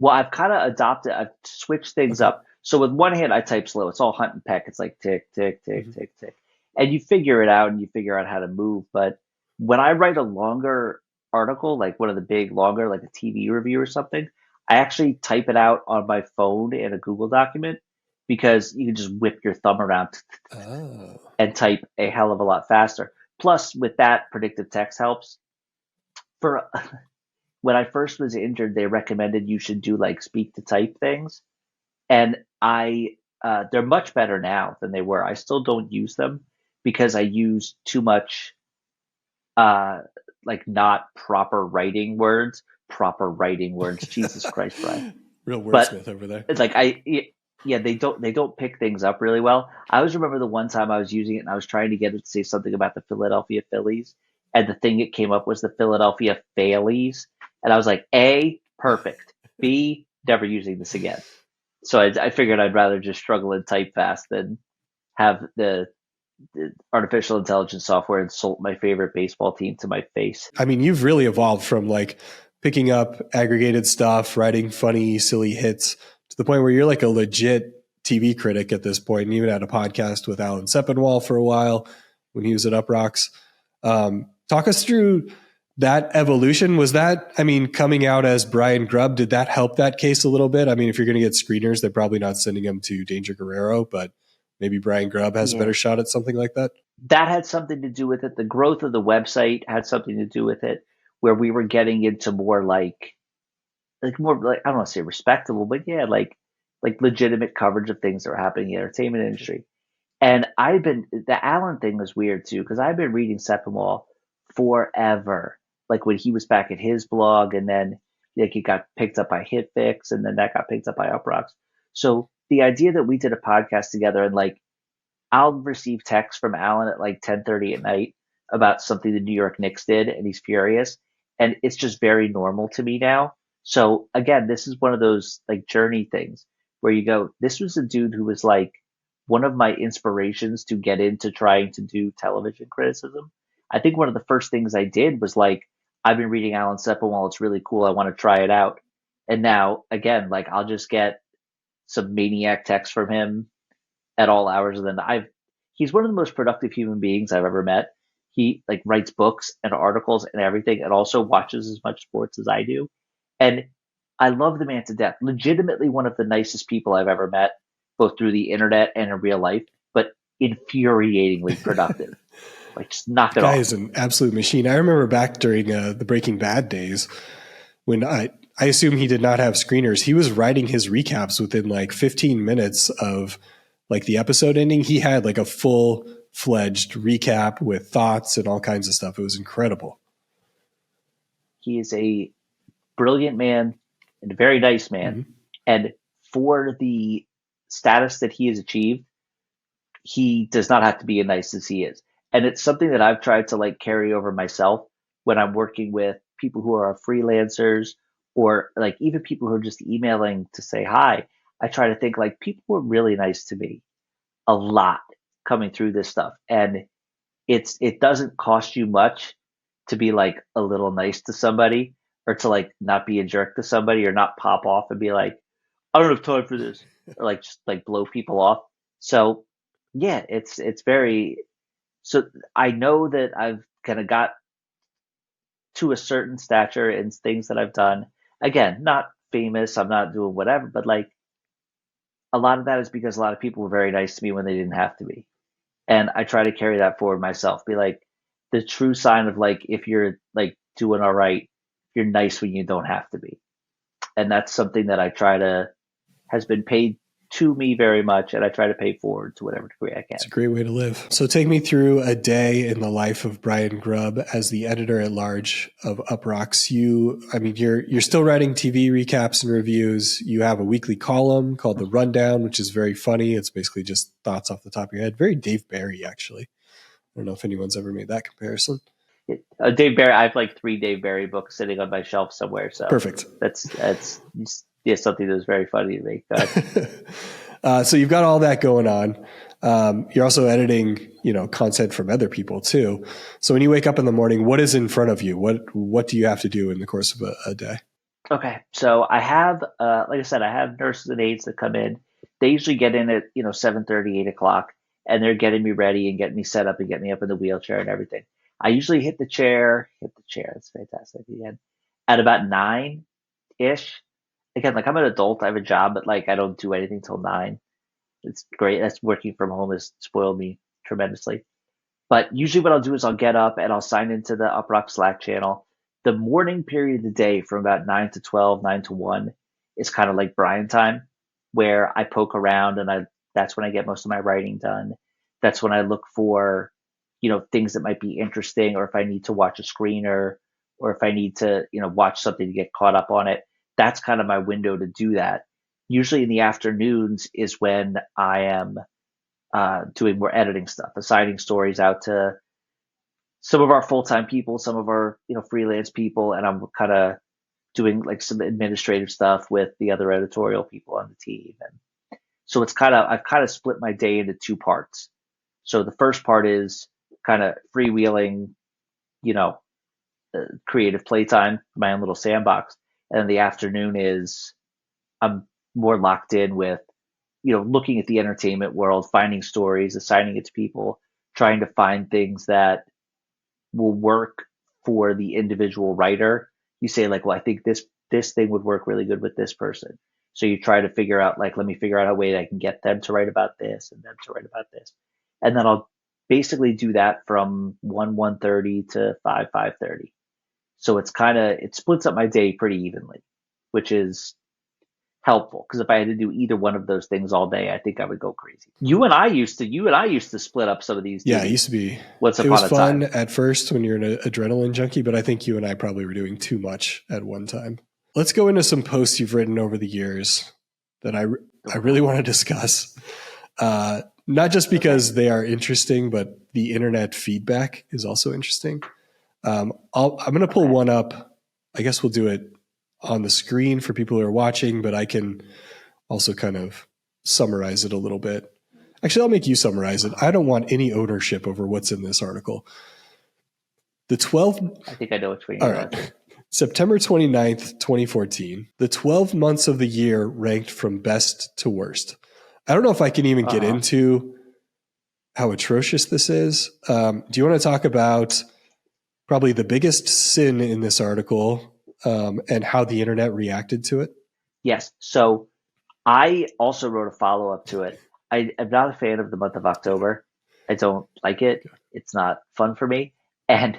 Well, I've kind of adopted, I've switched things
Okay.
up. So with one hand, I type slow. It's all hunt and peck. It's like tick, tick, tick, tick, tick. And you figure it out and you figure out how to move. But when I write a longer article, like one of the big, longer, like a TV review or something, I actually type it out on my phone in a Google document because you can just whip your thumb around
Oh.
and type a hell of a lot faster. Plus, with that, predictive text helps. For when I first was injured, they recommended you should do like speak to type things, and they're much better now than they were. I still don't use them because I use too much uh like not proper writing words. Proper writing words. Jesus Christ, Brian.
Real
But
wordsmith over there.
it's like yeah, they don't pick things up really well. I always remember the one time I was using it and I was trying to get it to say something about the Philadelphia Phillies, and the thing it came up was the Philadelphia Phillies, and I was like, A, perfect. B, never using this again. So I figured I'd rather just struggle and type fast than have the artificial intelligence software insult my favorite baseball team to my face.
I mean, you've really evolved from like picking up aggregated stuff, writing funny, silly hits to the point where you're like a legit TV critic at this point, and even had a podcast with Alan Sepinwall for a while when he was at UPROXX. Talk us through that evolution. Was that, I mean, coming out as Brian Grubb, did that help that case a little bit? I mean, if you're going to get screeners, they're probably not sending them to Danger Guerrero, but maybe Brian Grubb has a
Yeah.
better shot at something like that.
That had something to do with it. The growth of the website had something to do with it, where we were getting into more like more like, I don't want to say respectable, but yeah, like legitimate coverage of things that were happening in the entertainment industry. And the Allen thing was weird too, because I've been reading Sepinwall forever. Like when he was back at his blog, and then like it got picked up by HitFix, and then that got picked up by UPROXX. So the idea that we did a podcast together, and like I'll receive texts from Alan at like 10:30 at night about something the New York Knicks did, and he's furious, and it's just very normal to me now. So again, this is one of those like journey things where you go, this was a dude who was like one of my inspirations to get into trying to do television criticism. I think one of the first things I did was like, I've been reading Alan Sepinwall. It's really cool. I want to try it out. And now again, like I'll just get some maniac text from him at all hours of the night. He's one of the most productive human beings I've ever met. He like writes books and articles and everything, and also watches as much sports as I do. And I love the man to death. Legitimately one of the nicest people I've ever met, both through the internet and in real life, but infuriatingly productive. Like, just knock
The
it
guy
off.
is an absolute machine. I remember back during the Breaking Bad days when I assume he did not have screeners. He was writing his recaps within like 15 minutes of like the episode ending. He had like a full fledged recap with thoughts and all kinds of stuff. It was incredible.
He is a brilliant man and a very nice man.
Mm-hmm.
And for the status that he has achieved, he does not have to be as nice as he is. And it's something that I've tried to like carry over myself when I'm working with people who are freelancers or like even people who are just emailing to say hi. I try to think like people were really nice to me a lot coming through this stuff. And it doesn't cost you much to be like a little nice to somebody or to like not be a jerk to somebody or not pop off and be like, I don't have time for this, or like just like blow people off. So yeah, it's very so I know that I've kind of got to a certain stature in things that I've done. Again, not famous, I'm not doing whatever, but like a lot of that is because a lot of people were very nice to me when they didn't have to be. And I try to carry that forward myself. Be like the true sign of like if you're like doing all right, you're nice when you don't have to be. And that's something that I try to has been paid to me very much, and I try to pay forward to whatever degree I can.
It's a great way to live. So take me through a day in the life of Brian Grubb as the editor at large of UPROXX. You're still writing TV recaps and reviews. You have a weekly column called The Rundown, which is very funny. It's basically just thoughts off the top of your head. Very Dave Barry, actually. I don't know if anyone's ever made that comparison.
Dave Barry, I have like 3 Dave Barry books sitting on my shelf somewhere. So
perfect.
That's something that was very funny to me.
So you've got all that going on. You're also editing, content from other people too. So when you wake up in the morning, what is in front of you? What do you have to do in the course of a day?
Okay, so I have, like I said, I have nurses and aides that come in. They usually get in at 7:30, 8 o'clock, and they're getting me ready and getting me set up and getting me up in the wheelchair and everything. I usually hit the chair. It's fantastic again at about 9 ish. Again, like I'm an adult, I have a job, but like I don't do anything till 9. It's great. That's working from home has spoiled me tremendously. But usually what I'll do is I'll get up and I'll sign into the UPROXX Slack channel. The morning period of the day from about 9 to 12, 9 to 1 is kind of like Brian time where I poke around and that's when I get most of my writing done. That's when I look for, things that might be interesting or if I need to watch a screener or if I need to, watch something to get caught up on it. That's kind of my window to do that. Usually in the afternoons is when I am doing more editing stuff, assigning stories out to some of our full-time people, some of our freelance people, and I'm kind of doing like some administrative stuff with the other editorial people on the team. And so I've kind of split my day into 2 parts. So the first part is kind of freewheeling, creative playtime, my own little sandbox, and then the afternoon is I'm more locked in with looking at the entertainment world, finding stories, assigning it to people, trying to find things that will work for the individual writer. You say like, well, I think this thing would work really good with this person. So you try to figure out like, let me figure out a way that I can get them to write about this and them to write about this. And then I'll basically do that from 1:30 to 5:30. So it splits up my day pretty evenly, which is helpful because if I had to do either one of those things all day, I think I would go crazy. You and I used to split up some of these.
Yeah, it used to be.
Once
it
upon
was
a
fun
time.
at first when you're an adrenaline junkie, but I think you and I probably were doing too much at one time. Let's go into some posts you've written over the years that I really want to discuss. Not just because they are interesting, but the internet feedback is also interesting. I'm going to pull one up. I guess we'll do it on the screen for people who are watching, but I can also kind of summarize it a little bit. Actually, I'll make you summarize it. I don't want any ownership over what's in this article. I
think I know which one you're
all right. September 29th, 2014. The 12 months of the year ranked from best to worst. I don't know if I can even get into how atrocious this is. Do you want to talk about probably the biggest sin in this article and how the internet reacted to it?
Yes. So I also wrote a follow-up to it. I am not a fan of the month of October. I don't like it. It's not fun for me. And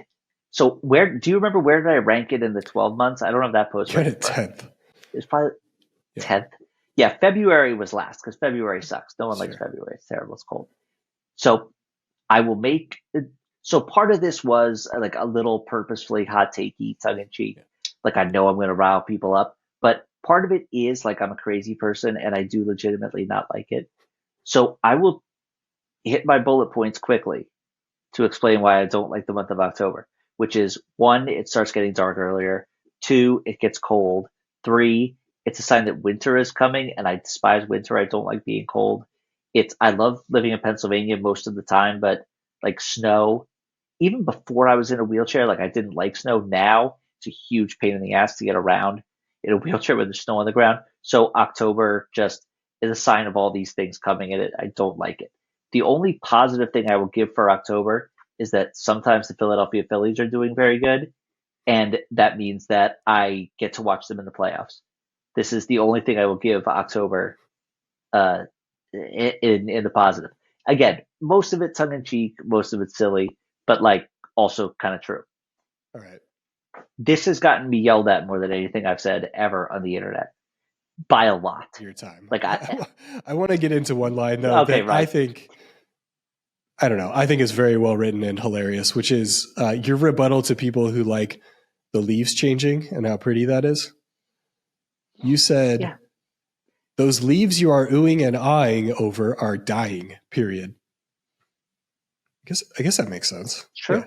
so where do you remember where did I rank it in the 12 months? I don't have that post
You're
right in
at
front of me.
10th.
It's probably
Yeah,
10th. Yeah, February was last because February sucks. No one likes
sure.
February. It's terrible. It's cold. So I will make so part of this was like a little purposefully hot takey, tongue in cheek.
Yeah.
Like I know I'm going to rile people up, but part of it is like I'm a crazy person and I do legitimately not like it. So I will hit my bullet points quickly to explain why I don't like the month of October, which is one, it starts getting dark earlier. Two, it gets cold. Three, it's a sign that winter is coming, and I despise winter. I don't like being cold. I love living in Pennsylvania most of the time, but like snow, even before I was in a wheelchair, like I didn't like snow. Now it's a huge pain in the ass to get around in a wheelchair with the snow on the ground. So October just is a sign of all these things coming, and I don't like it. The only positive thing I will give for October is that sometimes the Philadelphia Phillies are doing very good, and that means that I get to watch them in the playoffs. This is the only thing I will give October uh, in the positive. Again, most of it tongue in cheek, most of it silly, but like also kind of true.
All right.
This has gotten me yelled at more than anything I've said ever on the internet by a lot.
Your time.
Like
I want to get into one line though
okay,
that I
right.
think I don't know. I think is very well written and hilarious, which is your rebuttal to people who like the leaves changing and how pretty that is. You said,
Yeah.
those leaves you are oohing and ahhing over are dying, period. I guess that makes sense.
It's true.
Yeah.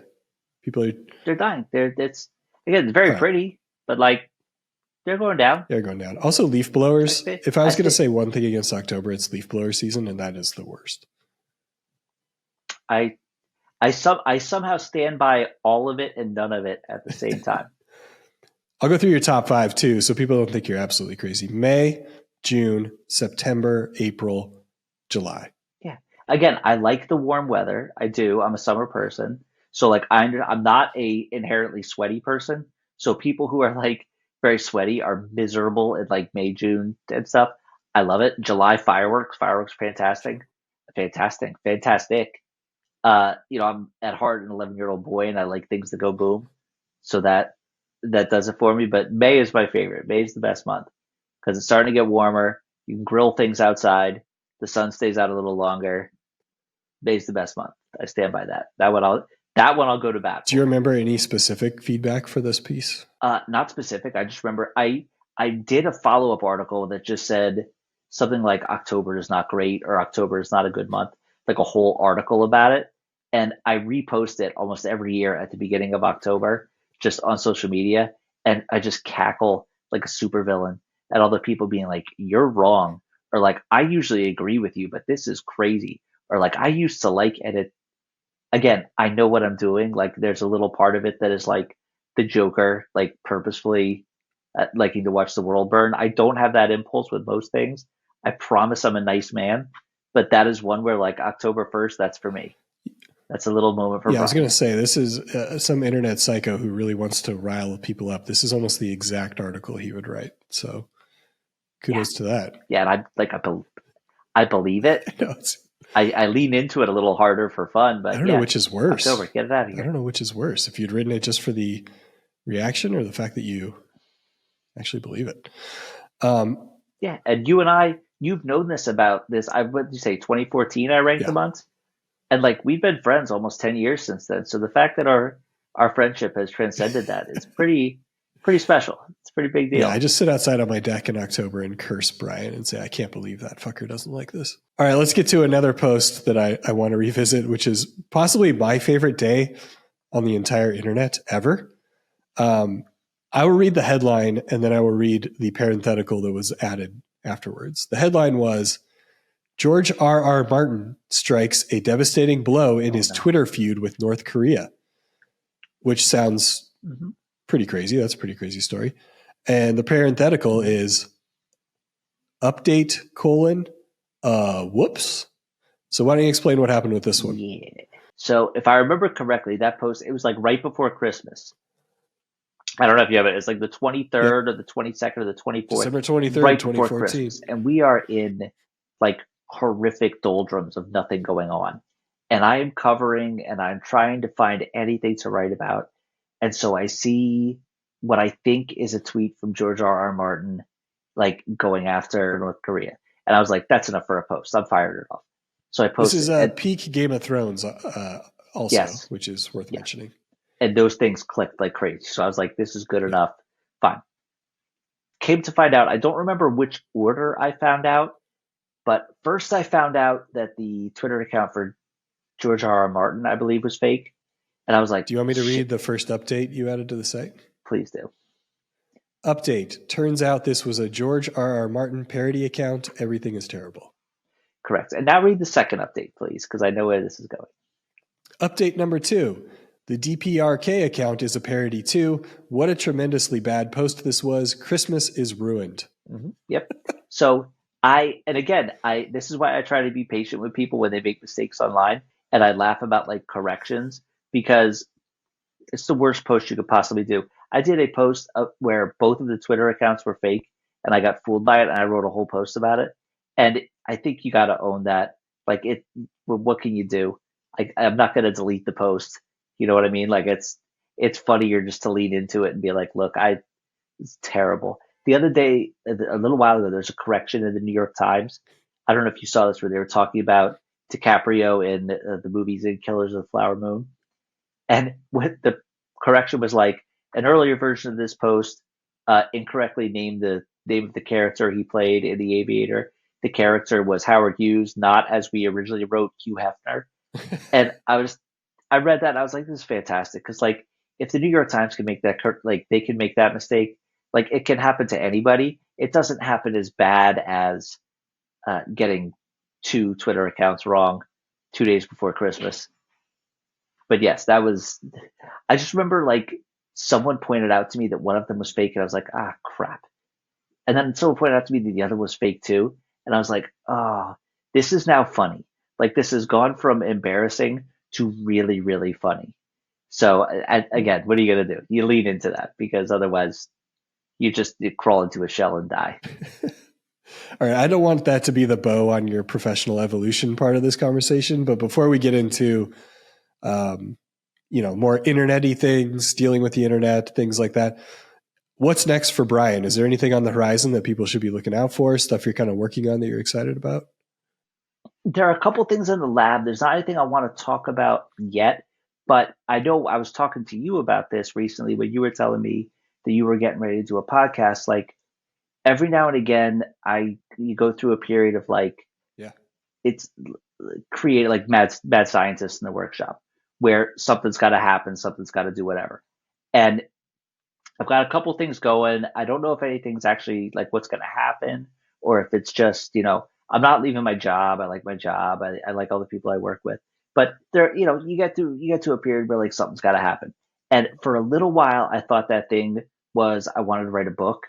People are
They're dying. It's very
right.
pretty, but like they're going down.
They're going down. Also, leaf blowers. If I was
I
going to
th-
say one thing against October, it's leaf blower season, and that is the worst.
I I somehow stand by all of it and none of it at the same time.
I'll go through your top 5 too, so people don't think you're absolutely crazy. May, June, September, April, July.
Yeah. Again, I like the warm weather. I do. I'm a summer person. So like I'm not a inherently sweaty person. So people who are like very sweaty are miserable in like May, June and stuff. I love it. July fireworks. Fireworks fantastic. Fantastic. Fantastic. I'm at heart an 11-year-old boy and I like things that go boom. So that does it for me. But May is my favorite. May is the best month because it's starting to get warmer. You can grill things outside. The sun stays out a little longer. May's the best month. I stand by that. That one I'll go to bat
Do you
for.
remember any specific feedback for this piece?
Not specific. I just remember I did a follow-up article that just said something like October is not great or October is not a good month, like a whole article about it. And I repost it almost every year at the beginning of October, just on social media, and I just cackle like a supervillain at all the people being like, "You're wrong," or like, "I usually agree with you, but this is crazy," or like, "I used to like," and it again, I know what I'm doing. Like, there's a little part of it that is like the Joker, like purposefully liking to watch the world burn. I don't have that impulse with most things. I promise I'm a nice man, but that is one where like October 1st, that's for me. That's a little moment for
Yeah, I was going
Brian.
to say this is some internet psycho who really wants to rile people up. This is almost the exact article he would write. So
Yeah,
kudos to that.
yeah, and I believe it.
No,
I lean into it a little harder for fun,
I
but
don't know
yeah,
which is worse.
October, get it out of
I don't
here.
know which is worse. If you'd written it just for the reaction or the fact that you actually believe it.
Yeah, and you've known this about this. What did you say, 2014? I ranked the
Yeah.
months. And like we've been friends almost 10 years since then. So the fact that our friendship has transcended that is pretty special. It's a pretty big
Yeah, I
deal.
just sit outside on my deck in October and curse Brian and say, I can't believe that fucker doesn't like this. All right, let's get to another post that I want to revisit, which is possibly my favorite day on the entire internet ever. I will read the headline and then I will read the parenthetical that was added afterwards. The headline was, George R.R. Martin strikes a devastating blow in his Twitter feud with North Korea, which sounds pretty crazy. That's a pretty crazy story. And the parenthetical is update : whoops. So why don't you explain what happened with this one?
Yeah. So if I remember correctly, that post, it was like right before Christmas. I don't know if you have it. It's like the 23rd
Yep.
or the 22nd or the 24th,
December 23rd,
right before
2014.
Christmas. And we are in like horrific doldrums of nothing going on. and I am covering and I'm trying to find anything to write about. And so I see what I think is a tweet from George R. R. Martin, like going after North Korea. And I was like, that's enough for a post. I'm fired it off. So I
This
posted,
is
and
peak Game of Thrones, also,
yes,
which is worth
yeah.
mentioning.
And those things clicked like crazy. So I was like, this is good enough. Fine. Came to find out, I don't remember which order I found out, but first I found out that the Twitter account for George R. R. Martin, I believe, was fake. And I was like,
Do you want me to
shit,
read the first update you added to the site?
please do.
Update. Turns out this was a George R. R. Martin parody account. Everything is terrible.
Correct. And now read the second update, please, because I know where this is going.
Update number 2. The DPRK account is a parody too. What a tremendously bad post this was. Christmas is ruined.
Mm-hmm. Yep. So and again, this is why I try to be patient with people when they make mistakes online, and I laugh about like corrections because it's the worst post you could possibly do. I did a post where both of the Twitter accounts were fake, and I got fooled by it, and I wrote a whole post about it. And I think you got to own that. Like, what can you do? I'm not going to delete the post. You know what I mean? Like, it's funnier just to lean into it and be like, look, it's terrible. The other day, a little while ago, there's a correction in the New York Times. I don't know if you saw this, where they were talking about DiCaprio in the movies in Killers of the Flower Moon. And what the correction was like, an earlier version of this post incorrectly named the name of the character he played in The Aviator. The character was Howard Hughes, not as we originally wrote Hugh Hefner. And I read that and I was like, this is fantastic because like if the New York Times can make that like they can make that mistake, like it can happen to anybody. It doesn't happen as bad as getting two Twitter accounts wrong 2 days before Christmas. But yes, that was. I just remember like someone pointed out to me that one of them was fake, and I was like, ah, crap. And then someone pointed out to me that the other was fake too, and I was like, oh, this is now funny. Like this has gone from embarrassing to really, really funny. So again, what are you gonna do? You lean into that because otherwise, you crawl into a shell and die.
All right. I don't want that to be the bow on your professional evolution part of this conversation, but before we get into more internet-y things, dealing with the internet, things like that. What's next for Brian? Is there anything on the horizon that people should be looking out for? Stuff you're kind of working on that you're excited about?
There are a couple things in the lab. There's not anything I want to talk about yet, but I know I was talking to you about this recently when you were telling me that you were getting ready to do a podcast. Like every now and again, you go through a period of like
Yeah.
it's created like mad scientists in the workshop where something's got to happen, something's got to do whatever. And I've got a couple things going. I don't know if anything's actually like what's going to happen or if it's just, I'm not leaving my job. I like my job. I like all the people I work with. But there, you get to a period where like something's got to happen. And for a little while, I thought that thing was I wanted to write a book,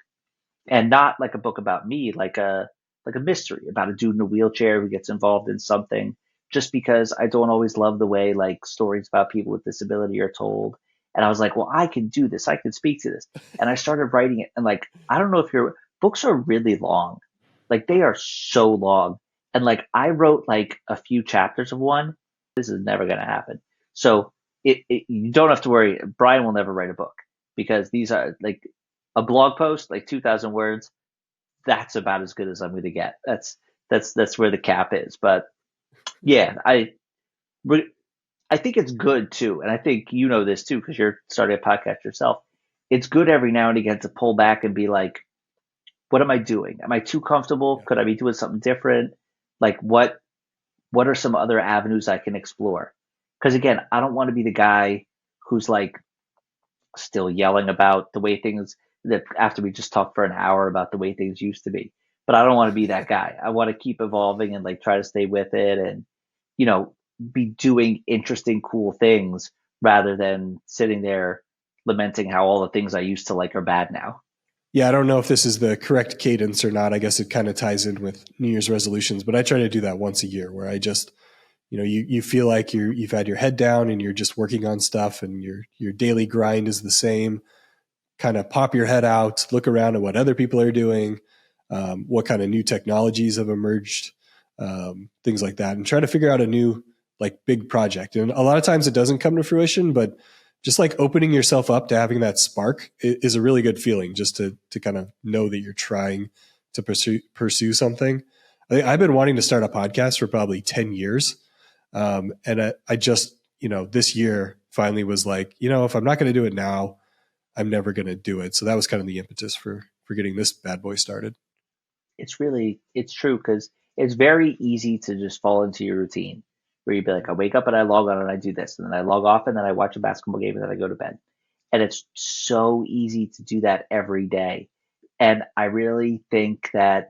and not like a book about me, like a mystery about a dude in a wheelchair who gets involved in something. Just because I don't always love the way like stories about people with disability are told. And I was like, well, I can do this. I can speak to this. And I started writing it. And like, I don't know if your books are really long. Like they are so long. And like I wrote like a few chapters of one. This is never going to happen. So you don't have to worry. Brian will never write a book because these are like a blog post, like 2,000 words. That's about as good as I'm going to get. That's where the cap is. But yeah, I think it's good too, and I think you know this too because you're starting a podcast yourself. It's good every now and again to pull back and be like, "What am I doing? Am I too comfortable?
Yeah.
Could I be doing something different? Like what are some other avenues I can explore?" Because again, I don't want to be the guy who's like still yelling about the way things that after we just talked for an hour about the way things used to be. But I don't want to be that guy. I want to keep evolving and like try to stay with it and, you know, be doing interesting, cool things rather than sitting there lamenting how all the things I used to like are bad now.
Yeah, I don't know if this is the correct cadence or not. I guess it kind of ties in with New Year's resolutions, but I try to do that once a year where I just, you feel like you've had your head down and you're just working on stuff and your daily grind is the same. Kind of pop your head out, look around at what other people are doing, what kind of new technologies have emerged, things like that, and try to figure out a new like big project. And a lot of times it doesn't come to fruition, but just like opening yourself up to having that spark is a really good feeling, just to kind of know that you're trying to pursue something. I've been wanting to start a podcast for probably 10 years. And I just, this year finally was like, if I'm not going to do it now, I'm never going to do it. So that was kind of the impetus for getting this bad boy started.
It's true, because it's very easy to just fall into your routine where you'd be like, I wake up and I log on and I do this, and then I log off and then I watch a basketball game and then I go to bed. And it's so easy to do that every day. And I really think that,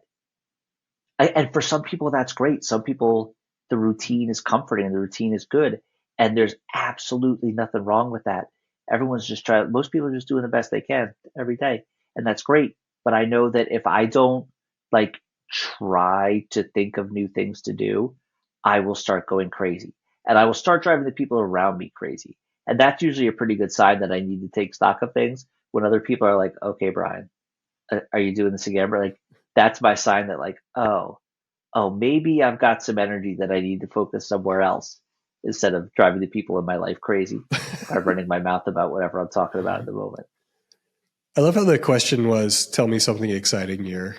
and for some people, that's great. Some people, the routine is comforting, the routine is good. And there's absolutely nothing wrong with that. Everyone's just most people are just doing the best they can every day. And that's great. But I know that if I don't like try to think of new things to do, I will start going crazy, and I will start driving the people around me crazy. And that's usually a pretty good sign that I need to take stock of things. When other people are like, okay, Brian, are you doing this again? But like, that's my sign that like, oh, maybe I've got some energy that I need to focus somewhere else instead of driving the people in my life crazy by running my mouth about whatever I'm talking about at the moment.
I love how the question was, tell me something exciting you're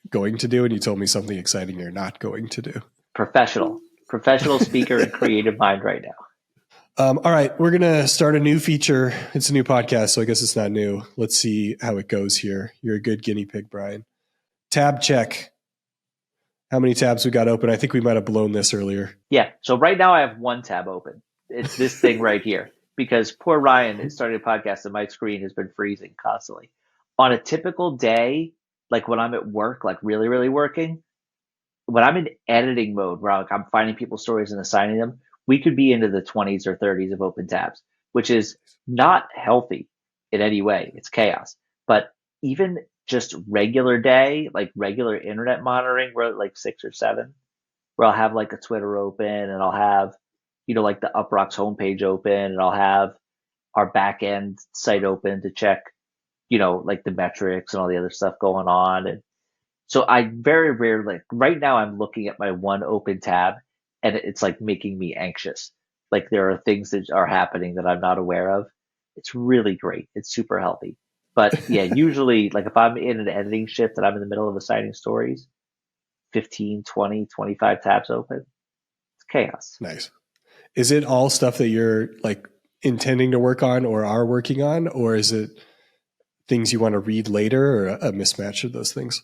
going to do, and you told me something exciting you're not going to do.
Professional speaker and creative mind right now.
All right, we're going to start a new feature. It's a new podcast, so I guess it's not new. Let's see how it goes here. You're a good guinea pig, Brian. Tab check. How many tabs we got open? I think we might have blown this earlier.
Yeah, so right now I have one tab open. It's this thing right here, because poor Ryan is starting a podcast and my screen has been freezing constantly. On a typical day, like when I'm at work, like really, really working, when I'm in editing mode, where I'm finding people's stories and assigning them, we could be into the 20s or 30s of open tabs, which is not healthy in any way. It's chaos. But even just regular day, like regular internet monitoring, we're at like 6 or 7, where I'll have like a Twitter open, and I'll have, like the UPROXX homepage open, and I'll have our back end site open to check, like the metrics and all the other stuff going on. And so I very rarely, like right now, I'm looking at my one open tab, and it's like making me anxious. Like there are things that are happening that I'm not aware of. It's really great. It's super healthy. But yeah, usually like if I'm in an editing shift and I'm in the middle of assigning stories, 15, 20, 25 tabs open. It's chaos.
Nice. Is it all stuff that you're like intending to work on or are working on, or is it things you want to read later, or a mismatch of those things?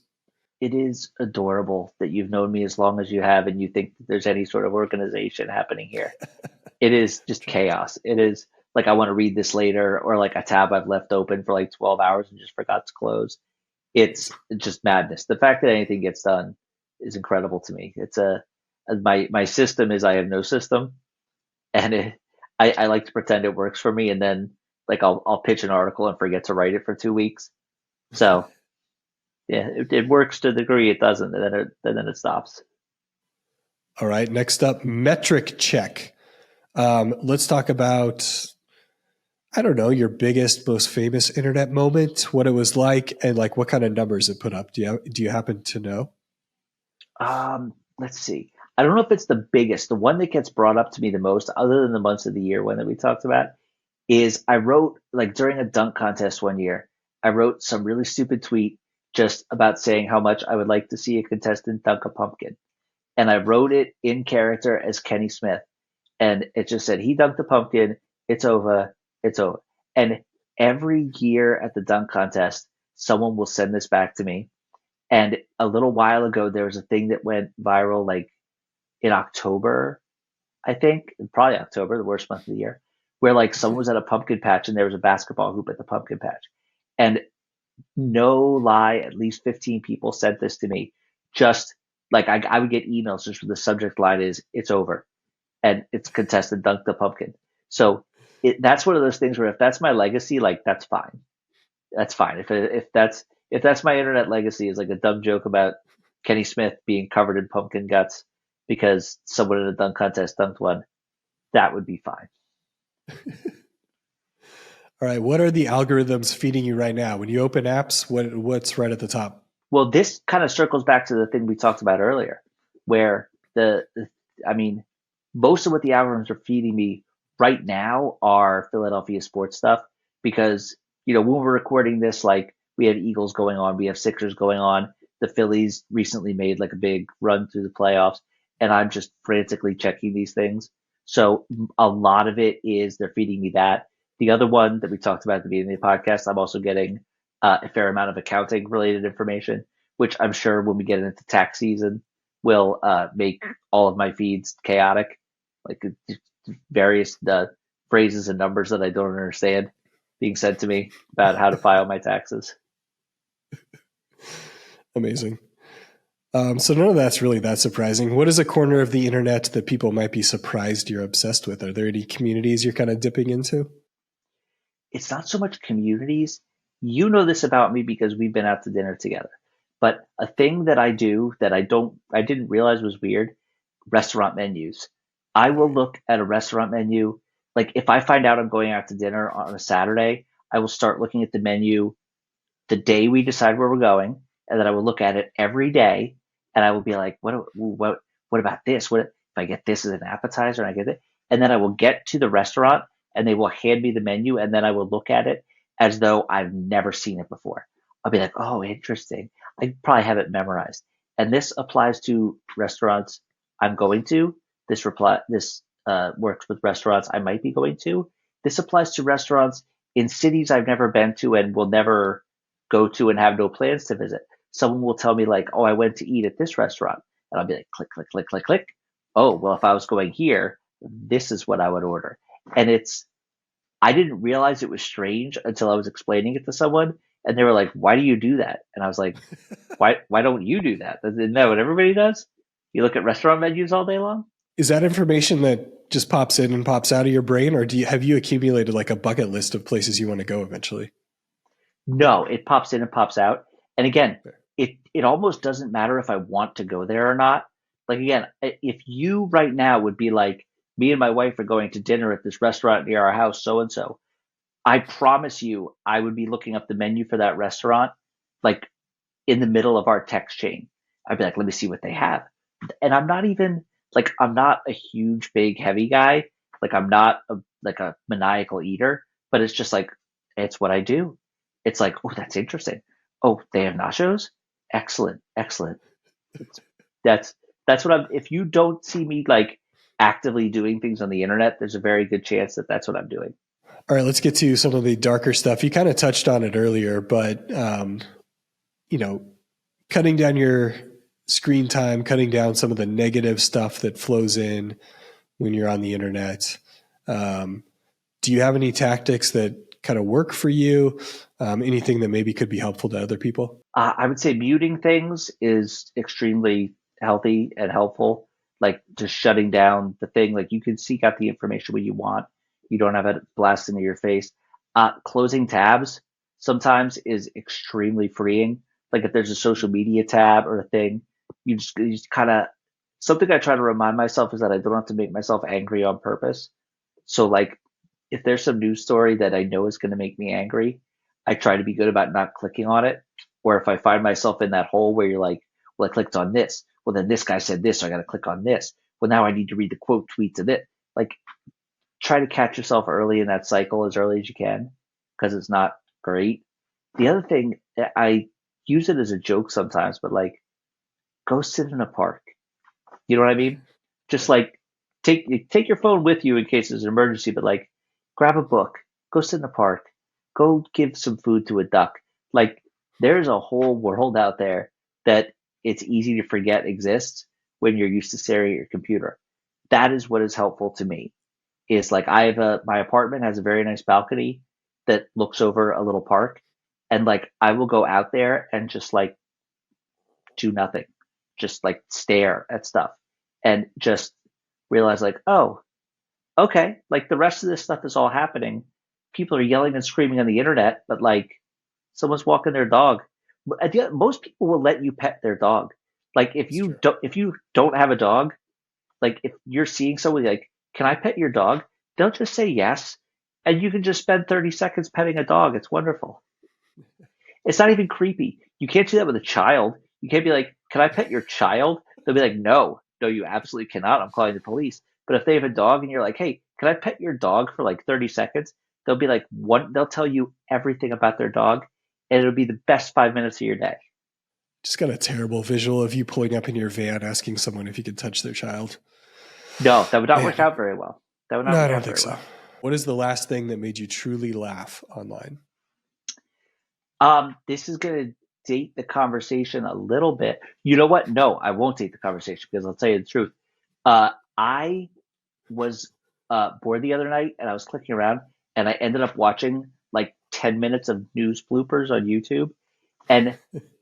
It is adorable that you've known me as long as you have, and you think that there's any sort of organization happening here. It is just chaos. It is like I want to read this later, or like a tab I've left open for like 12 hours and just forgot to close. It's just madness. The fact that anything gets done is incredible to me. It's my system is I have no system, and I like to pretend it works for me, and then like I'll pitch an article and forget to write it for 2 weeks. So yeah, it works to the degree it doesn't, and then it stops.
All right. Next up, metric check. Let's talk about, I don't know, your biggest, most famous internet moment, what it was like, and like what kind of numbers it put up. Do you happen to know?
Let's see. I don't know if it's the biggest. The one that gets brought up to me the most, other than the months of the year one that we talked about, is I wrote, like during a dunk contest one year, I wrote some really stupid tweet just about saying how much I would like to see a contestant dunk a pumpkin. And I wrote it in character as Kenny Smith. And it just said, he dunked the pumpkin. It's over. It's over. And every year at the dunk contest, someone will send this back to me. And a little while ago, there was a thing that went viral, like in October, I think, probably October, the worst month of the year, where like someone was at a pumpkin patch and there was a basketball hoop at the pumpkin patch. And no lie, at least 15 people sent this to me. Just like I would get emails just where the subject line is, it's over. And it's contested dunk the pumpkin. So that's one of those things where if that's my legacy, like that's fine. That's fine. If that's my internet legacy, is like a dumb joke about Kenny Smith being covered in pumpkin guts because someone in a dunk contest dunked one, that would be fine.
All right. What are the algorithms feeding you right now? When you open apps, what's right at the top?
Well, this kind of circles back to the thing we talked about earlier, where the most of what the algorithms are feeding me right now are Philadelphia sports stuff because, when we're recording this, like we have Eagles going on, we have Sixers going on. The Phillies recently made like a big run through the playoffs, and I'm just frantically checking these things. So a lot of it is they're feeding me that. The other one that we talked about at the beginning of the podcast, I'm also getting a fair amount of accounting related information, which I'm sure when we get into tax season will make all of my feeds chaotic, like various phrases and numbers that I don't understand being said to me about how to file my taxes.
Amazing. So none of that's really that surprising. What is a corner of the internet that people might be surprised you're obsessed with? Are there any communities you're kind of dipping into?
It's not so much communities. You know this about me because we've been out to dinner together. But a thing that I do that I didn't realize was weird, restaurant menus. I
Oh
will
yeah.
look at a restaurant menu. Like if I find out I'm going out to dinner on a Saturday, I will start looking at the menu the day we decide where we're going, and then I will look at it every day, and I will be like, what about this? What if I get this as an appetizer and I get it? And then I will get to the restaurant, and they will hand me the menu, and then I will look at it as though I've never seen it before. I'll be like, oh, interesting. I probably have it memorized. And this applies to restaurants I'm going to. This works with restaurants I might be going to. This applies to restaurants in cities I've never been to and will never go to and have no plans to visit. Someone will tell me like, "Oh, I went to eat at this restaurant," and I'll be like, "Click, click, click, click, click." Oh, well, if I was going here, this is what I would order. And I didn't realize it was strange until I was explaining it to someone, and they were like, "Why do you do that?" And I was like, "Why don't you do that? Isn't that what everybody does? You look at restaurant menus all day long."
Is that information that just pops in and pops out of your brain, or have you accumulated like a bucket list of places you want to go eventually?
No, it pops in and pops out. And again, it almost doesn't matter if I want to go there or not. Like again, if you right now would be like, me and my wife are going to dinner at this restaurant near our house, so and so. I promise you, I would be looking up the menu for that restaurant, like in the middle of our text chain. I'd be like, let me see what they have. And I'm not even like I'm not a huge, big, heavy guy. Like I'm not like a maniacal eater, but it's just like it's what I do. It's like, oh, that's interesting. Oh, they have nachos. Excellent, excellent. It's, that's that's what I'm. If you don't see me like actively doing things on the internet, there's a very good chance that that's what I'm doing.
All right, let's get to some of the darker stuff. You kind of touched on it earlier, but you know, cutting down your screen time, cutting down some of the negative stuff that flows in when you're on the internet. Um, do you have any tactics that kind of work for you? Anything that maybe could be helpful to other people?
I would say muting things is extremely healthy and helpful. Like just shutting down the thing. Like you can seek out the information when you want. You don't have it blast into your face. Closing tabs sometimes is extremely freeing. Like if there's a social media tab or a thing, you just kind of something I try to remind myself is that I don't have to make myself angry on purpose. So like if there's some news story that I know is going to make me angry, I try to be good about not clicking on it. Or if I find myself in that hole where you're like, well, I clicked on this. Well, then this guy said this, so I got to click on this. Well, now I need to read the quote tweet of it. Like, try to catch yourself early in that cycle as early as you can because it's not great. The other thing, I use it as a joke sometimes, but like, go sit in a park. You know what I mean? Just like take your phone with you in case there's an emergency, but like grab a book, go sit in a park, go give some food to a duck. Like there's a whole world out there that it's easy to forget exists when you're used to staring at your computer. That is what is helpful to me. Is like my apartment has a very nice balcony that looks over a little park, and like I will go out there and just like do nothing, just like stare at stuff and just realize like, oh, okay, like the rest of this stuff is all happening. People are yelling and screaming on the internet, but like someone's walking their dog. Most people will let you pet their dog. Like
That's true.
if you don't have a dog, like if you're seeing someone like, can I pet your dog? They'll just say yes, and you can just spend 30 seconds petting a dog. It's wonderful. It's not even creepy. You can't do that with a child. You can't be like, "Can I pet your child?" They'll be like, "No, no, you absolutely cannot. I'm calling the police." But if they have a dog and you're like, hey, can I pet your dog for like 30 seconds? They'll be like, what? They'll tell you everything about their dog, and it'll be the best 5 minutes of your day.
Just got a terrible visual of you pulling up in your van asking someone if you could touch their child.
No, that would not work
Man,
out very well. That would not
no, I
work
don't
out
think
very
so.
well.
What is the last thing that made you truly laugh online?
This is going to date the conversation a little bit. You know what? No, I won't date the conversation because I'll tell you the truth. I was bored the other night and I was clicking around and I ended up watching like 10 minutes of news bloopers on YouTube. And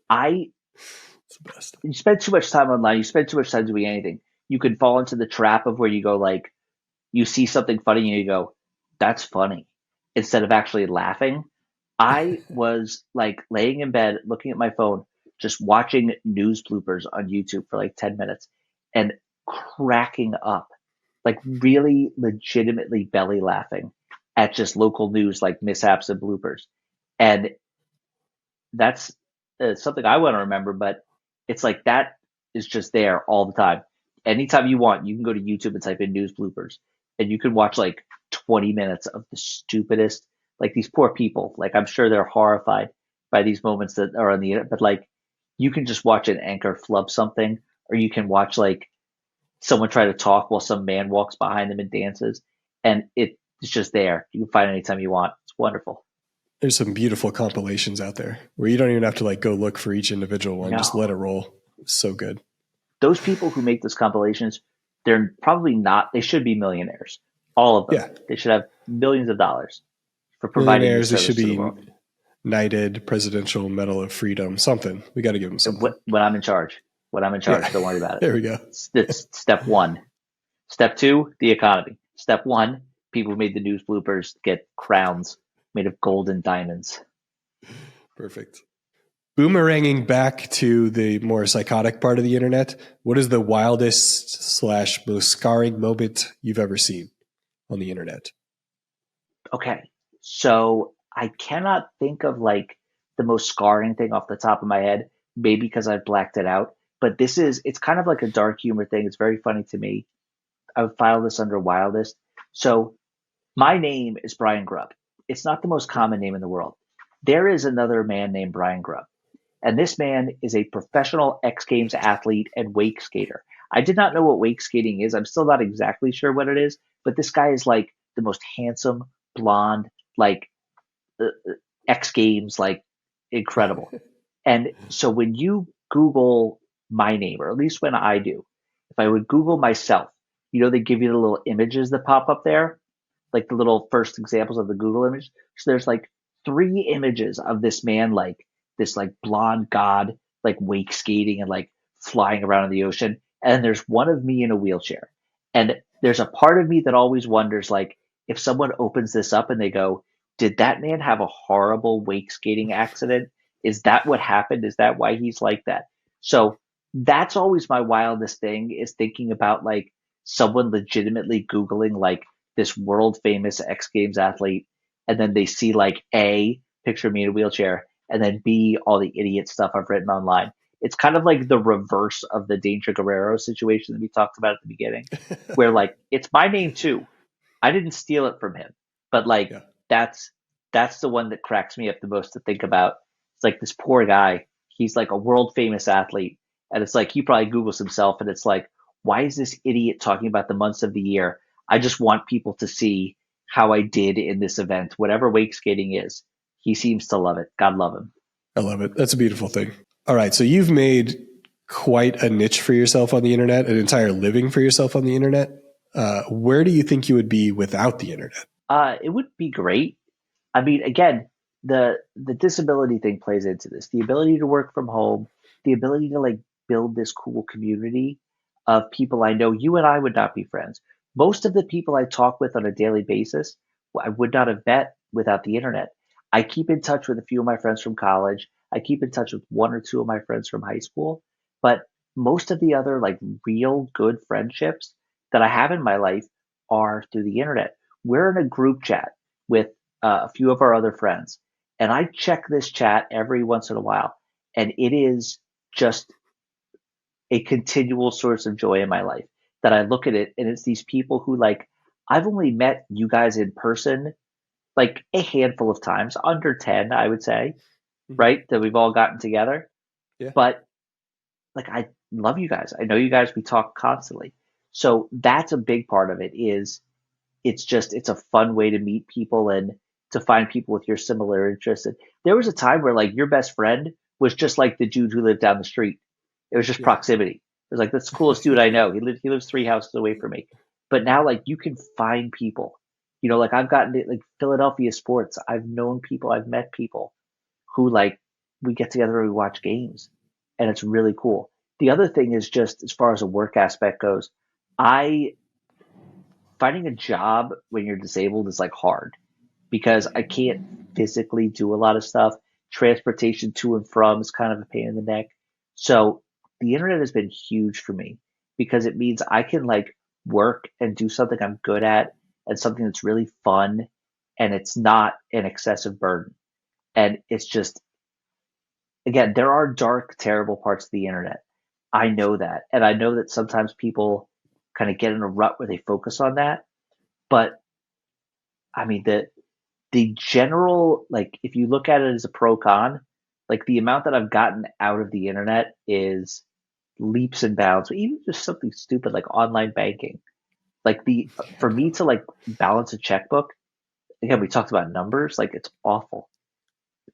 I,
It's the best.
you spend too much time online, you spend too much time doing anything. You could fall into the trap of where you go, like, you see something funny and you go, that's funny, instead of actually laughing. I was like laying in bed looking at my phone, just watching news bloopers on YouTube for like 10 minutes and cracking up, like really legitimately belly laughing at just local news like mishaps and bloopers. And that's something I want to remember, but it's like that is just there all the time. Anytime you want, you can go to YouTube and type in news bloopers, and you can watch like 20 minutes of the stupidest, like these poor people. Like I'm sure they're horrified by these moments that are on the internet, but like you can just watch an anchor flub something, or you can watch like someone try to talk while some man walks behind them and dances, and it's just there. You can find it anytime you want. It's wonderful.
There's some beautiful compilations out there where you don't even have to like go look for each individual one. Just let
No,
it roll. It's so good.
those people who make those compilations, they're probably not, they should be millionaires. All of them.
Yeah.
They should have millions of dollars for providing this
Millionaires, they should
service to the
be
world.
knighted, Presidential Medal of Freedom, something. We got to give them something.
When I'm in charge,
Yeah.
don't worry about it.
There we go.
It's step one. Step two, the economy. Step one, people who made the news bloopers get crowns made of gold and diamonds.
Perfect. Boomeranging back to the more psychotic part of the internet, what is the wildest / most scarring moment you've ever seen on the internet?
Okay. So I cannot think of like the most scarring thing off the top of my head, maybe because I've blacked it out. But it's kind of like a dark humor thing. It's very funny to me. I would file this under wildest. So my name is Brian Grubb. It's not the most common name in the world. There is another man named Brian Grubb, and this man is a professional X Games athlete and wake skater. I did not know what wake skating is. I'm still not exactly sure what it is, but this guy is like the most handsome, blonde, like uh, X Games, like incredible. And so when you Google my name, or at least when I do, if I would Google myself, they give you the little images that pop up there, like the little first examples of the Google image. So there's like three images of this man, like this like blonde god, like wake skating and like flying around in the ocean. And there's one of me in a wheelchair. And there's a part of me that always wonders, like, if someone opens this up and they go, did that man have a horrible wake skating accident? Is that what happened? Is that why he's like that? So that's always my wildest thing, is thinking about like someone legitimately Googling like this world famous X Games athlete, and then they see like A, picture me in a wheelchair, and then B, all the idiot stuff I've written online. It's kind of like the reverse of the Danger Guerrero situation that we talked about at the beginning, where like it's my name too. I didn't steal it from him, but like
Yeah.
that's that's the one that cracks me up the most to think about. It's like this poor guy. He's like a world famous athlete, and it's like he probably Googles himself, and it's like, why is this idiot talking about the months of the year? I just want people to see how I did in this event, whatever wake skating is. He seems to love it. God love him.
I love it. That's a beautiful thing. All right. So you've made quite a niche for yourself on the internet, an entire living for yourself on the internet. Where do you think you would be without the internet?
It would be great. I mean, again, the disability thing plays into this. The ability to work from home, the ability to like build this cool community of people I know. You and I would not be friends. Most of the people I talk with on a daily basis, I would not have met without the internet. I keep in touch with a few of my friends from college. I keep in touch with one or two of my friends from high school, but most of the other like real good friendships that I have in my life are through the internet. We're in a group chat with a few of our other friends, and I check this chat every once in a while, and it is just a continual source of joy in my life. that I look at it and it's these people who like I've only met you guys in person like a handful of times, under 10, I would say,
Mhm.
right? That we've all gotten together.
Yeah.
But like I love you guys. I know you guys, we talk constantly. So that's a big part of it is it's a fun way to meet people and to find people with your similar interests. And there was a time where like your best friend was just like the dude who lived down the street. It was just
Yeah.
proximity. It was like that's the coolest dude I know. He lives 3 houses away from me. But now like you can find people. You know, like I've gotten to like Philadelphia sports. I've known people, I've met people who like we get together and we watch games. And it's really cool. The other thing is just as far as a work aspect goes, I finding a job when you're disabled is like hard because I can't physically do a lot of stuff. Transportation to and from is kind of a pain in the neck. So the internet has been huge for me because it means I can like work and do something I'm good at and something that's really fun and it's not an excessive burden. And it's just, again, there are dark, terrible parts of the internet. I know that. And I know that sometimes people kind of get in a rut where they focus on that. But I mean, the general like if you look at it as a pro con, like the amount that I've gotten out of the internet is leaps and bounds. Even just something stupid like online banking. Like the for me to like balance a checkbook, again, we talked about numbers, like it's awful.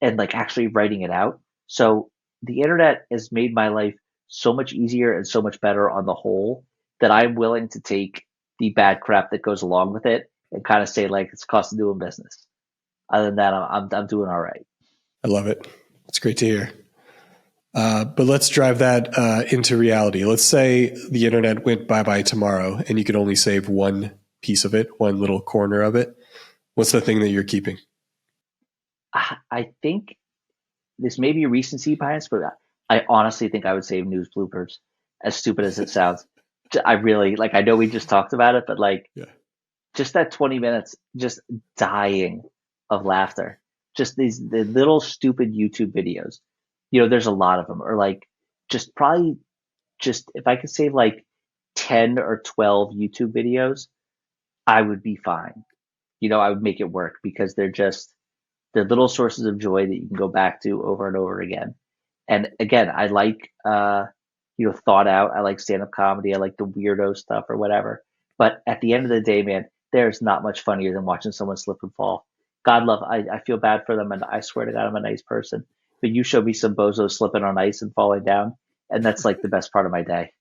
And like actually writing it out. So the internet has made my life so much easier and so much better on the whole that I'm willing to take the bad crap that goes along with it and kind of say like it's cost of doing business. Other than that, I'm doing all right.
I love it. It's great to hear. But let's drive that into reality. Let's say the internet went bye-bye tomorrow and you could only save one piece of it, one little corner of it. What's the thing that you're keeping?
I think this may be recency bias, but I honestly think I would save news bloopers. As stupid as it sounds, I really like. I know we just talked about it, but like
Yeah.
just that 20 minutes, just dying of laughter. Just the little stupid YouTube videos. You know, there's a lot of them. Or like just probably just if I could save like 10 or 12 YouTube videos, I would be fine. You know, I would make it work because they're little sources of joy that you can go back to over and over again. And again, I like thought out. I like stand up comedy. I like the weirdo stuff or whatever. But at the end of the day, man, there's not much funnier than watching someone slip and fall. God love, I feel bad for them, and I swear to God, I'm a nice person. But you show me some bozo slipping on ice and falling down, and that's like the best part of my day.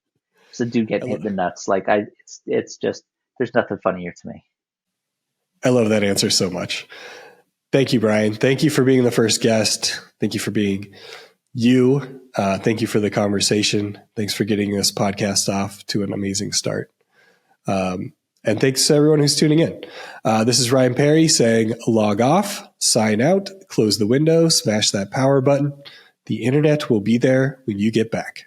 It's a dude
I,
getting hit
lo-
in the nuts. Like it's just there's nothing funnier to me.
I love that answer so much. Thank you, Brian. Thank you for being the first guest. Thank you for being you. Thank you for the conversation. Thanks for getting this podcast off to an amazing start. And thanks to everyone who's tuning in. This is Ryan Perry saying log off, sign out, close the window, smash that power button. The internet will be there when you get back.